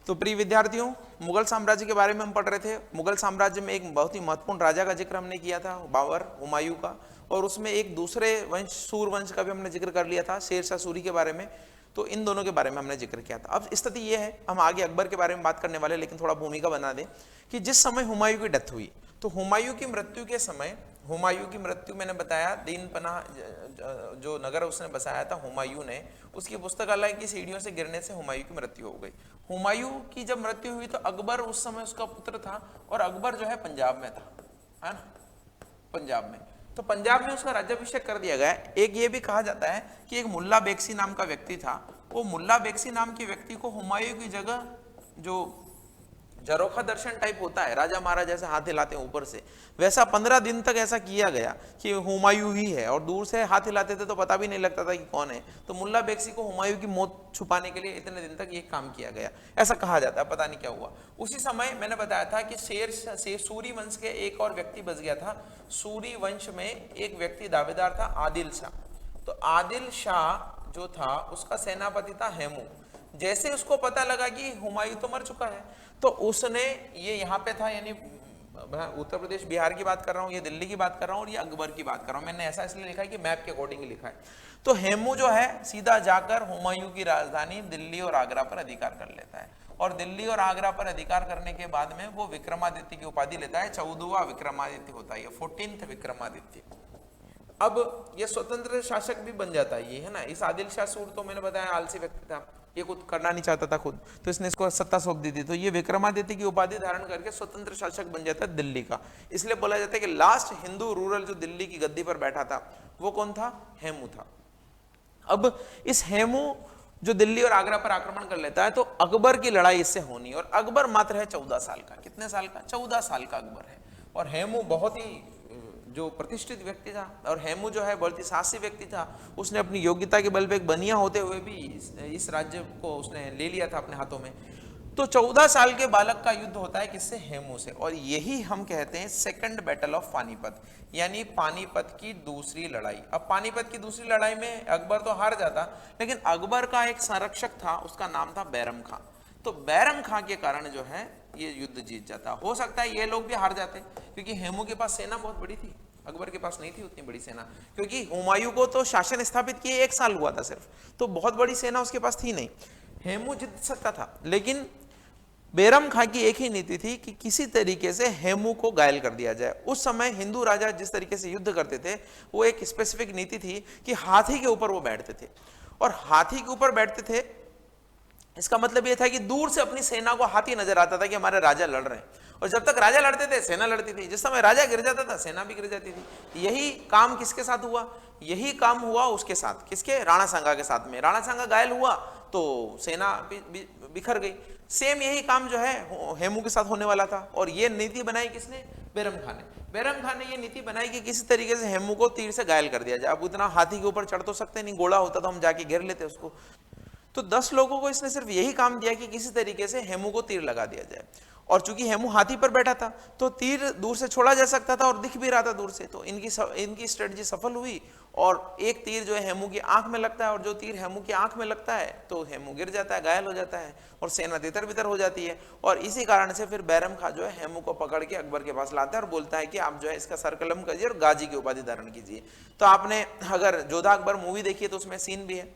तो प्रिय विद्यार्थियों, मुगल साम्राज्य के बारे में हम पढ़ रहे थे। मुगल साम्राज्य में एक बहुत ही महत्वपूर्ण राजा का जिक्र हमने किया था, बाबर, हुमायूं का, और उसमें एक दूसरे वंश, सूर वंश का भी हमने जिक्र कर लिया था, शेरशाह सूरी के बारे में। तो इन दोनों के बारे में हमने जिक्र किया था। अब स्थिति यह है, हम आगे अकबर के बारे में बात करने वाले, लेकिन थोड़ा भूमिका बना दें कि जिस समय हुमायूं की डेथ हुई, तो हुमायूं की मृत्यु के समय, हुमायूं की मृत्यु मैंने बताया, दीन पनाह जो नगर उसने बसाया था हुमायूं ने, उसकी पुस्तकालय की सीढ़ियों से गिरने से हुमायूं की मृत्यु हो गई। हुमायूं की जब मृत्यु हुई तो अकबर उस समय उसका पुत्र था, और अकबर जो है पंजाब में था, है ना, पंजाब में। तो पंजाब में उसका राज्याभिषेक कर दिया गया। एक ये भी कहा जाता है कि एक मुल्ला बेगसी नाम का व्यक्ति था, वो मुल्ला बेगसी नाम के व्यक्ति को हुमायूं की जगह जो झरोखा दर्शन टाइप होता है, राजा महाराज जैसे हाथ हिलाते हैं ऊपर से, वैसा 15 दिन तक ऐसा किया गया कि हुमायूं ही है, और दूर से हाथ हिलाते थे तो पता भी नहीं लगता था कि कौन है। तो मुल्ला बेगसी को हुमायूं की मौत छुपाने के लिए इतने दिन तक ये काम किया गया, ऐसा कहा जाता है, पता नहीं क्या हुआ। उसी समय मैंने बताया था कि सूरी वंश के एक और व्यक्ति बच गया था। सूरी वंश में एक व्यक्ति दावेदार था, आदिल शाह। तो आदिल शाह जो था उसका सेनापति था हेमू। जैसे उसको पता लगा कि हुमायूं तो मर चुका है, तो उसने, ये यहाँ पे था, यानी उत्तर प्रदेश बिहार की बात कर रहा हूँ, ये दिल्ली की बात कर रहा हूँ, और ये अकबर की बात कर रहा हूँ। मैंने ऐसा इसलिए लिखा है कि मैप के अकॉर्डिंग लिखा है। तो हेमू जो है सीधा जाकर हुमायूं की राजधानी दिल्ली और आगरा पर अधिकार कर लेता है, और दिल्ली और आगरा पर अधिकार करने के बाद में वो विक्रमादित्य की उपाधि लेता है। 14वां विक्रमादित्य होता है, 14th विक्रमादित्य। अब ये स्वतंत्र शासक भी बन जाता है, ये है ना। इस आदिल शाह सूर तो मैंने बताया आलसी व्यक्ति था, ये खुद करना नहीं चाहता था खुद, तो इसने इसको सत्ता सौंप दी थी। तो ये विक्रमादित्य की उपाधि धारण करके स्वतंत्र शासक बन जाता है दिल्ली का। इसलिए बोला जाता है कि लास्ट हिंदू रूरल जो दिल्ली की गद्दी पर बैठा था वो कौन था? हेमू था। अब इस हेमू जो दिल्ली और आगरा पर आक्रमण कर लेता है, तो अकबर की लड़ाई इससे होनी, और अकबर मात्र है 14 साल का। कितने साल का? 14 साल का अकबर है। और हेमू बहुत ही जो प्रतिष्ठित व्यक्ति था, और हेमू जो है बहुत ही साहसी व्यक्ति था। उसने अपनी योग्यता के बल पे एक बनिया होते हुए भी इस राज्य को उसने ले लिया था अपने हाथों में। तो 14 साल के बालक का युद्ध होता है किससे? हेमू से। और यही हम कहते हैं सेकंड बैटल ऑफ पानीपत, यानी पानीपत की दूसरी लड़ाई। अब पानीपत की दूसरी लड़ाई में अकबर तो हार जाता, लेकिन अकबर का एक संरक्षक था, उसका नाम था बैरम खां। तो बैरम खां के कारण जो है ये युद्ध जीत जाता। हो सकता है ये लोग भी हार जाते, क्योंकि हेमू के पास सेना बहुत बड़ी थी, अकबर के पास नहीं थी उतनी बड़ी सेना। क्योंकि हुमायूं को तो शासन स्थापित किए 1 साल हुआ था सिर्फ, तो बहुत बड़ी सेना उसके पास थी नहीं। हेमू जीत सकता था, लेकिन बैरम खां की एक ही नीति थी कि किसी तरीके से हेमू को घायल कर दिया जाए। उस समय हिंदू राजा जिस तरीके से युद्ध करते थे, वो एक स्पेसिफिक नीति थी कि हाथी के ऊपर वो बैठते थे, और हाथी के ऊपर बैठते थे, इसका मतलब यह था कि दूर से अपनी सेना को हाथी नजर आता था कि हमारे राजा लड़ रहे हैं, और जब तक राजा लड़ते थे सेना लड़ती थी। जिस समय राजा गिर जाता था सेना भी गिर जाती थी। यही काम किसके साथ हुआ? यही काम हुआ उसके साथ, किसके? राणा सांगा के साथ में। राणा सांगा घायल हुआ तो सेना बिखर गई। सेम यही काम जो है हेमू के साथ होने वाला था, और ये नीति बनाई किसने? बैरम खान ने। बैरम खान ने ये नीति बनाई कि किसी तरीके से हेमू को तीर से घायल कर दिया जाए। अब उतना हाथी के ऊपर चढ़ तो सकते नहीं, घोड़ा होता तो हम जाके घेर लेते उसको। तो 10 लोगों को इसने सिर्फ यही काम दिया कि किसी तरीके से हेमू को तीर लगा दिया जाए। और चूंकि हेमू हाथी पर बैठा था तो तीर दूर से छोड़ा जा सकता था और दिख भी रहा था दूर से, तो इनकी स्ट्रेटजी सफल हुई। और एक तीर जो है हेमू की आंख में लगता है, और जो तीर हेमू की आंख में लगता है तो हेमू गिर जाता है, घायल हो जाता है, और सेना तितर बितर हो जाती है। और इसी कारण से फिर बैरम खां जो है हेमू को पकड़ के अकबर के पास लाता है और बोलता है कि आप जो है इसका सर कलम करिए और गाजी की उपाधि धारण कीजिए। तो आपने अगर जोधा अकबर मूवी देखी है तो उसमें सीन भी है,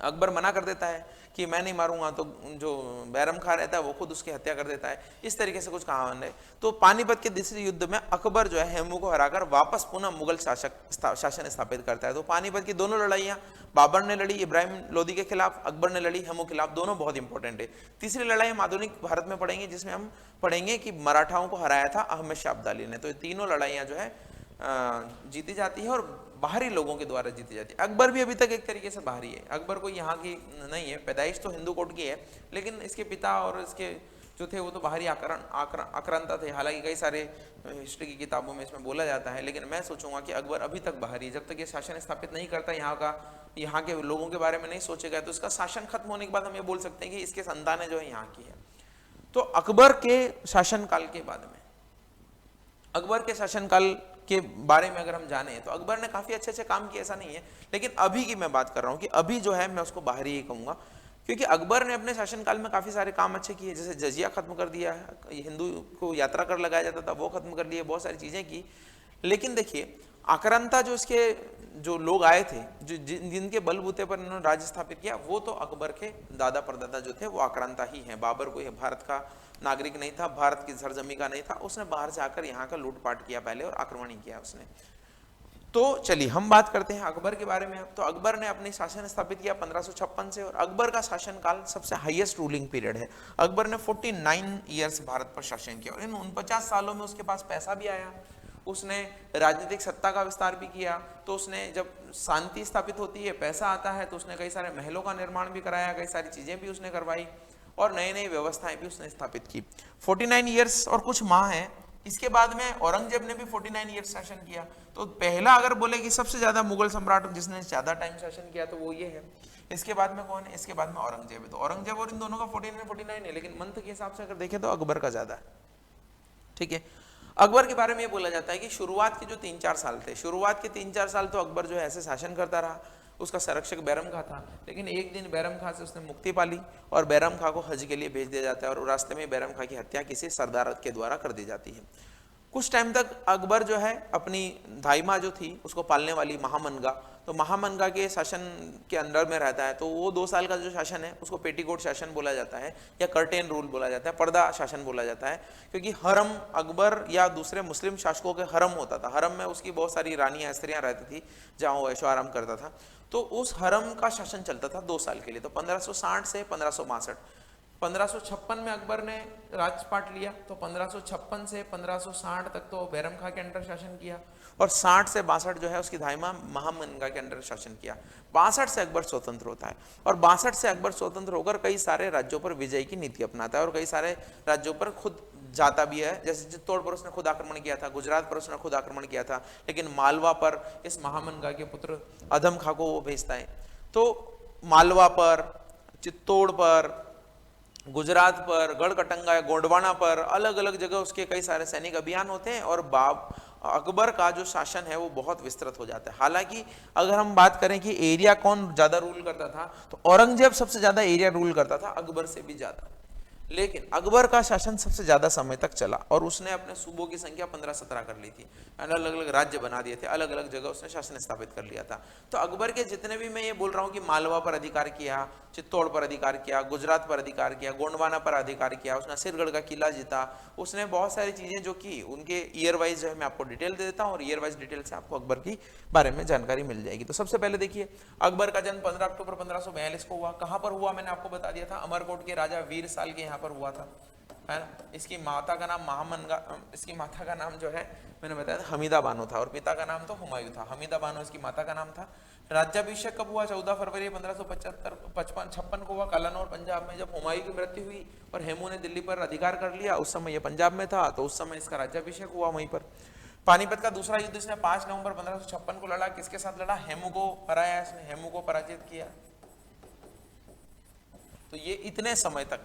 अकबर मना कर देता है कि मैं नहीं मारूंगा, तो जो बैरम खां रहता है वो खुद उसकी हत्या कर देता है। इस तरीके से कुछ कहानी है। तो पानीपत के दूसरे युद्ध में अकबर जो है हेमू को हराकर वापस पुनः मुगल शासन स्थापित करता है। तो पानीपत की दोनों लड़ाइयां बाबर ने लड़ी इब्राहिम लोदी के खिलाफ, अकबर ने लड़ी हेमू के खिलाफ, दोनों बहुत इंपॉर्टेंट है। तीसरी लड़ाई हम आधुनिक भारत में पढ़ेंगे, जिसमें हम पढ़ेंगे कि मराठाओं को हराया था अहमद शाह अब्दाली ने। तो ये तीनों लड़ाइयां जो है जीती जाती है, और बाहरी लोगों के द्वारा जीती जाती है। अकबर भी अभी तक एक तरीके से बाहरी है, अकबर कोई यहाँ की नहीं है, पैदाइश तो हिंदू कोट की है, लेकिन इसके पिता और इसके जो थे वो तो बाहरी आक्रांता थे। हालांकि कई सारे हिस्ट्री की किताबों में इसमें बोला जाता है, लेकिन मैं सोचूंगा कि अकबर अभी तक बाहरी है। जब तक ये शासन स्थापित नहीं करता यहाँ के लोगों के बारे में नहीं सोचेगा, तो इसका शासन खत्म होने के बाद हम ये बोल सकते हैं कि इसके संतानें जो है यहाँ की है। तो अकबर के शासनकाल के बाद में, अकबर के शासनकाल के बारे में अगर हम जाने तो अकबर ने काफी अच्छे अच्छे काम किए, ऐसा नहीं है। लेकिन अभी की मैं बात कर रहा हूं कि अभी जो है मैं उसको बाहरी ही कहूंगा, क्योंकि अकबर ने अपने शासनकाल में काफी सारे काम अच्छे किए, जैसे जजिया खत्म कर दिया है, हिंदू को यात्रा कर लगाया जाता था वो खत्म कर दिए, बहुत सारी चीजें की। लेकिन देखिए आक्रांता जो इसके जो लोग आए थे, जो जिनके बलबूते पर इन्होंने राज्य स्थापित किया, वो तो अकबर के दादा परदादा जो थे वो आक्रांता ही हैं। बाबर कोई भारत का नागरिक नहीं था, भारत की सरजमी का नहीं था, उसने बाहर से आकर यहाँ का लूटपाट किया पहले और आक्रमण ही किया उसने। तो चलिए हम बात करते हैं अकबर के बारे में अब। तो अकबर ने अपनी शासन स्थापित किया 1556 से, और अकबर का शासनकाल सबसे हाईएस्ट रूलिंग पीरियड है। अकबर ने 49 ईयर्स भारत पर शासन किया, और इन 49 सालों में उसके पास पैसा भी आया, उसने राजनीतिक सत्ता का विस्तार भी किया। तो उसने जब शांति स्थापित होती है, पैसा आता है, तो उसने कई सारे महलों का निर्माण भी कराया, कई सारी चीजें भी उसने करवाई, और नई नई व्यवस्थाएं भी उसने स्थापित की। 49 ईयर्स और कुछ माह है। इसके बाद में औरंगजेब ने भी 49 ईयर्स शासन किया। तो पहला अगर बोले कि सबसे ज्यादा मुगल सम्राट जिसने ज्यादा टाइम शासन किया तो वो ये है। इसके बाद में कौन है? इसके बाद में औरंगजेब है। तो औरंगजेब और इन दोनों का 49 है, लेकिन मंथ के हिसाब से अगर देखें तो अकबर का ज्यादा है। ठीक है, अकबर के बारे में ये बोला जाता है कि शुरुआत के जो 3-4 साल थे, शुरुआत के 3-4 साल तो अकबर जो है ऐसे शासन करता रहा। उसका संरक्षक बैरम खां था, लेकिन एक दिन बैरम खां से उसने मुक्ति पा ली, और बैरम खां को हज के लिए भेज दिया जाता है, और रास्ते में बैरम खां की हत्या किसी सरदार के द्वारा कर दी जाती है। कुछ टाइम तक अकबर जो है अपनी धाइमा जो थी उसको पालने वाली महामनगा, तो महामनगा के शासन के अंडर में रहता है। तो वो 2 साल का जो शासन है उसको पेटीकोट शासन बोला जाता है, या कर्टेन रूल बोला जाता है, पर्दा शासन बोला जाता है। क्योंकि हरम अकबर या दूसरे मुस्लिम शासकों के हरम होता था, हरम में उसकी बहुत सारी रानियां स्त्रियां रहती थी जहाँ वो ऐशो आराम करता था। तो उस हरम का शासन चलता था 2 साल के लिए। तो 1560 से 1562, 1556 में अकबर ने राजपाट लिया, तो 1556 से 1560 तक तो बैरम खां के अंडर शासन किया, और 60 से 62 जो है उसकी धाइमा महामनगा के अंडर शासन किया। 62 से अकबर स्वतंत्र होता है, और 62 से अकबर स्वतंत्र होकर कई सारे राज्यों पर विजय की नीति अपनाता है, और कई सारे राज्यों पर खुद जाता भी है। जैसे चित्तौड़ पर उसने खुद आक्रमण किया था, गुजरात पर उसने खुद आक्रमण किया था, लेकिन मालवा पर इस महामनगा के पुत्र अदम खां को वो भेजता है। तो मालवा पर, चित्तौड़ पर, गुजरात पर, गढ़कटंगा या गोंडवाना पर, अलग अलग जगह उसके कई सारे सैनिक अभियान होते हैं, और अकबर का जो शासन है वो बहुत विस्तृत हो जाता है। हालांकि अगर हम बात करें कि एरिया कौन ज्यादा रूल करता था, तो औरंगजेब सबसे ज्यादा एरिया रूल करता था, अकबर से भी ज्यादा। लेकिन अकबर का शासन सबसे ज्यादा समय तक चला, और उसने अपने सूबों की संख्या 15-17 कर ली थी, अलग अलग राज्य बना दिए थे, अलग अलग जगह उसने शासन स्थापित कर लिया था। तो अकबर के जितने भी, मैं ये बोल रहा हूँ कि मालवा पर अधिकार किया, चित्तौड़ पर अधिकार किया, गुजरात पर अधिकार किया, गोंडवाना पर अधिकार किया, उसने सिरगढ़ का किला जीता, उसने बहुत सारी चीजें जो की, उनके ईयर वाइज जो है मैं आपको डिटेल दे देता हूँ, और ईयर वाइज डिटेल से आपको अकबर की बारे में जानकारी मिल जाएगी। तो सबसे पहले देखिए, अकबर का जन्म 15 अक्टूबर 1542 को हुआ। कहाँ पर हुआ मैंने आपको बता दिया था, अमरकोट के राजा वीर साल के यहाँ पर हुआ था, है ना। इसकी माता का नाम महामनगा, इसकी माता का नाम जो है मैंने बताया था हमीदा बानो था, और पिता का नाम तो हुमायूं था। हमीदा बानो इसकी माता का नाम था। राज्याभिषेक कब हुआ? 14 फरवरी 1556 को हुआ, कलानौर पंजाब में, जब हुमायूं की मृत्यु हुई और हेमू ने दिल्ली पर अधिकार कर लिया। उस समय ये पंजाब में था, तो उस समय इसका राज्याभिषेक हुआ वहीं पर। पानीपत का दूसरा युद्ध इसने 5 नवंबर 1556 को लड़ा। किसके साथ लड़ा? हेमू को हराया इसने, हेमू को पराजित किया। तो ये इतने समय तक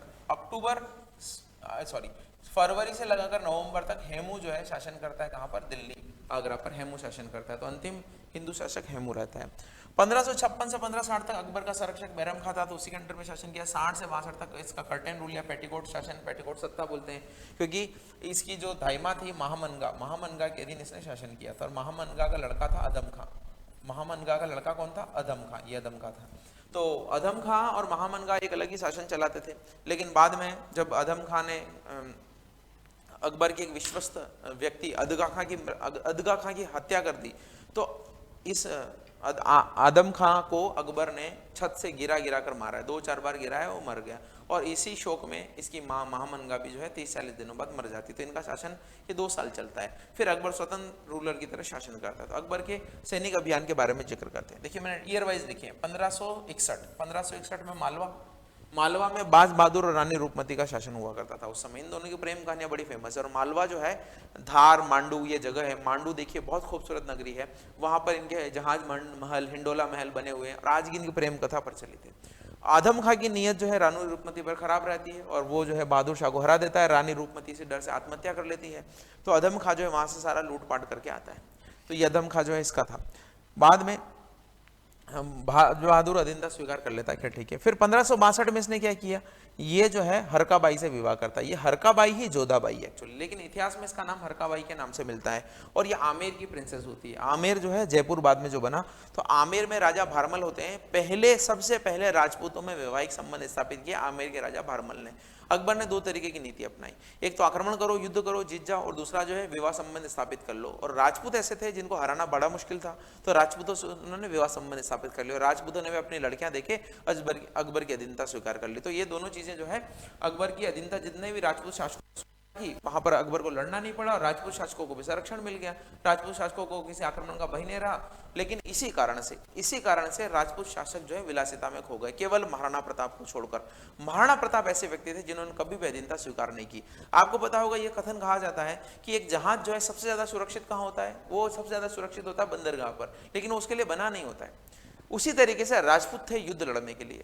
फरवरी से लगाकर नवंबर तक हेमू जो है शासन करता है। कहां पर? दिल्ली, आगरा पर हेमू शासन करता है। तो अंतिम हिंदू शासक हेमू रहता है। 1556 से 1560 तक अकबर का संरक्षक बैरम खां था, तो उसी के अंडर में शासन किया। 60 से 62 तक इसका कर्टेन रूल या पेटीकोट शासन, पेटीकोट सत्ता बोलते हैं, क्योंकि इसकी जो धाइमा थी महामनगा के अधीन इसने शासन किया था। और महामनगा का लड़का था अदम खां। महामनगा का लड़का कौन था? अदम खां। ये अदम खां था। तो अदम खां और महामनगा एक अलग ही शासन चलाते थे, लेकिन बाद में जब अदम खां ने अकबर के एक विश्वस्त व्यक्ति अदगा खां की हत्या कर दी, तो इस आदम खां को अकबर ने छत से गिरा कर मारा है। 2-4 बार गिरा है, वो मर गया। और इसी शोक में इसकी माँ महामनगा भी जो है 30-40 दिनों बाद मर जाती। तो इनका शासन ये 2 साल चलता है। फिर अकबर स्वतंत्र रूलर की तरह शासन करता है। तो अकबर के सैनिक अभियान के बारे में जिक्र करते हैं। देखिए मैंने ईयर वाइज लिखे हैं। 1561 में मालवा में बाज बहादुर और रानी रूपमती का शासन हुआ करता था उस समय। इन दोनों की प्रेम कहानियां बड़ी फेमस है। और मालवा जो है, धार, मांडू ये जगह है। मांडू देखिए बहुत खूबसूरत नगरी है, वहां पर इनके जहाज महल, हिंडोला महल बने हुए हैं, और आज की इनकी प्रेम कथा प्रचलित है। आदम खां की नीयत जो है रानी रूपमती पर खराब रहती है, और वो जो है बहादुर शाह को हरा देता है। रानी रूपमती से डर से आत्महत्या कर लेती है। तो आदम खां जो है वहां से सारा लूटपाट करके आता है। तो ये आदम खां जो है इसका था। बाद में बहादुर अधीनता स्वीकार कर लेता है कि ठीक है। फिर 1562 में इसने क्या किया, ये जो है हरकाबाई से विवाह करता है। ये हरकाबाई ही जोधाबाई है एक्चुअली, लेकिन इतिहास में इसका नाम हरकाबाई के नाम से मिलता है। और ये आमेर की प्रिंसेस होती है। आमेर जो है जयपुर बाद में जो बना, तो आमेर में राजा भारमल होते हैं। पहले सबसे पहले राजपूतों में वैवाहिक संबंध स्थापित किया आमेर के राजा भारमल ने। अकबर ने दो तरीके की नीति अपनाई, एक तो आक्रमण करो, युद्ध करो, जीत जाओ, और दूसरा जो है विवाह संबंध स्थापित कर लो। और राजपूत ऐसे थे जिनको हराना बड़ा मुश्किल था, तो राजपूतों से उन्होंने विवाह संबंध स्थापित कर लिया। राजपूतों ने भी अपनी लड़कियां देके अकबर की अधीनता स्वीकार कर ली। तो ये दोनों चीजें जो है अकबर की अधीनता, जितने भी राजपूत शासक वहां पर अकबर को लड़ना नहीं पड़ा और राजपूत शासकों को भी संरक्षण मिल गया। राजपूत शासकों को किसी आक्रमण का भय नहीं रहा। लेकिन इसी कारण से राजपूत शासक जो है विलासिता में खो गए, केवल महाराणा प्रताप को छोड़कर। महाराणा प्रताप ऐसे व्यक्ति थे जिन्होंने कभी भी अधीनता स्वीकार नहीं की। आपको पता होगा, यह कथन कहा जाता है कि एक जहाज जो है सबसे ज्यादा सुरक्षित कहां होता है, वो सबसे ज्यादा सुरक्षित होता है बंदरगाह पर, लेकिन उसके लिए बना नहीं होता है। उसी तरीके से राजपूत थे युद्ध लड़ने के लिए,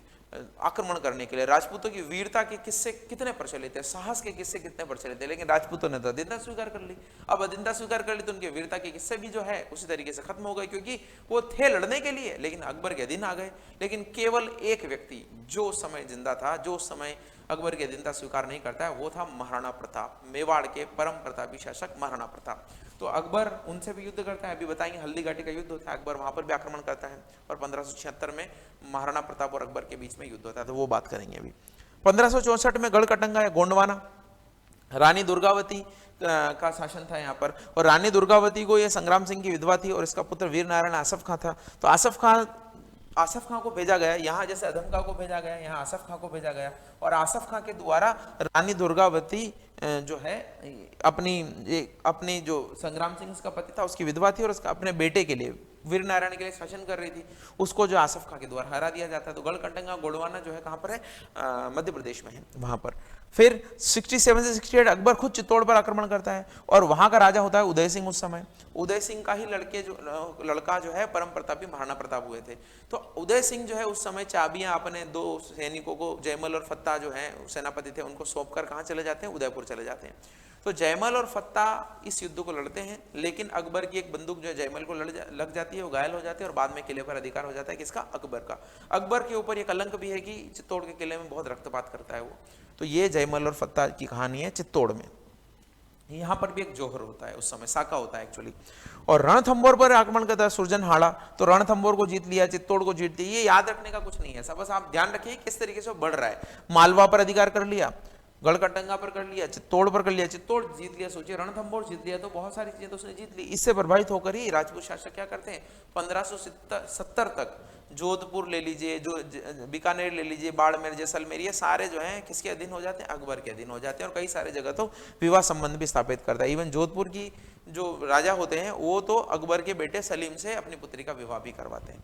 आक्रमण करने के लिए। राजपूतों की वीरता के किस्से कितने प्रचलित है, साहस के किस्से कितने प्रचलित है, लेकिन राजपूतों ने तो अधीनता स्वीकार कर ली। अब अधीनता स्वीकार कर ली तो उनके वीरता के किस्से भी जो है उसी तरीके से खत्म हो गए, क्योंकि वो थे लड़ने के लिए लेकिन अकबर के अधीन आ गए। लेकिन केवल एक व्यक्ति जो उस समय जिंदा था, जो उस समय अकबर की अधीनता स्वीकार नहीं करता है, वो था महाराणा प्रताप, मेवाड़ के परम प्रतापी शासक महाराणा प्रताप। तो अकबर उनसे भी युद्ध करता है। अभी बताएंगे, हल्दी घाटी का युद्ध होता है, अकबर वहां पर भी आक्रमण करता है। और 1576 में महाराणा प्रताप और अकबर के बीच में युद्ध होता है, तो वो बात करेंगे अभी। 1564 में गढ़कटंगा या गोंडवाना, रानी दुर्गावती का शासन था यहाँ पर। और रानी दुर्गावती को ये संग्राम सिंह की विधवा थी और इसका पुत्र वीर नारायण आसफ खां था। तो आसफ खां को भेजा गया यहाँ, जैसे अधम खां को भेजा गया यहाँ, आसफ खां को भेजा गया। और आसफ खां के द्वारा रानी दुर्गावती जो है अपनी जो संग्राम सिंह का पति था उसकी विधवा थी, और उसका अपने बेटे के लिए वीर नारायण के लिए शासन कर रही थी, उसको जो आसफ खां के द्वारा हरा दिया जाता है। तो गढ़कटंगा गोंडवाना जो है कहाँ पर है, मध्य प्रदेश में है वहां पर। फिर 67 से 68 अकबर खुद चित्तौड़ पर आक्रमण करता है और वहां का राजा होता है उदय सिंह। उस समय उदय सिंह का ही लड़का जो है परम प्रतापी महाराणा प्रताप हुए थे। तो उदय सिंह जो है उस समय चाबियां अपने दो सैनिकों को, जयमल और फत्ता जो है सेनापति थे, उनको सौंपकर कहाँ चले जाते हैं, उदयपुर चले जाते हैं। तो जयमल और फत्ता इस युद्ध को लड़ते हैं, लेकिन अकबर की एक बंदूक जो है जयमल को लग जाती है, वो घायल हो जाते हैं और बाद में किले पर अधिकार हो जाता है किसका, अकबर का। अकबर के ऊपर ये कलंक भी है कि चित्तौड़ के किले में बहुत रक्तपात करता है वो। तो ये जयमल और फत्ता की कहानी है चित्तौड़ में। यहाँ पर भी एक जोहर होता है, उस समय साका होता है एक्चुअली। और रणथंभौर पर आक्रमण करता है सुरजनहाड़ा, तो रणथंभौर को जीत लिया, चित्तौड़ को जीत लिया। ये याद रखने का कुछ नहीं है, सब बस आप ध्यान रखिए किस तरीके से बढ़ रहा है। मालवा पर अधिकार कर लिया, गढ़कटंगा पर कर लिया, चित्तौड़ पर कर लिया, चित्तौड़ जीत लिया, सोचिए रणथंभौर जीत लिया, तो बहुत सारी चीजें तो उसने जीत ली। इससे प्रभावित होकर ही राजपूत शासक क्या करते हैं, 1570 तक जोधपुर ले लीजिए, जो बीकानेर ले लीजिए, बाड़मेर, जैसलमेर, ये सारे जो हैं किसके अधीन हो जाते हैं, अकबर के अधीन हो जाते हैं। और कई सारे जगह तो विवाह संबंध भी स्थापित करता है। इवन जोधपुर की जो राजा होते हैं वो तो अकबर के बेटे सलीम से अपनी पुत्री का विवाह भी करवाते हैं।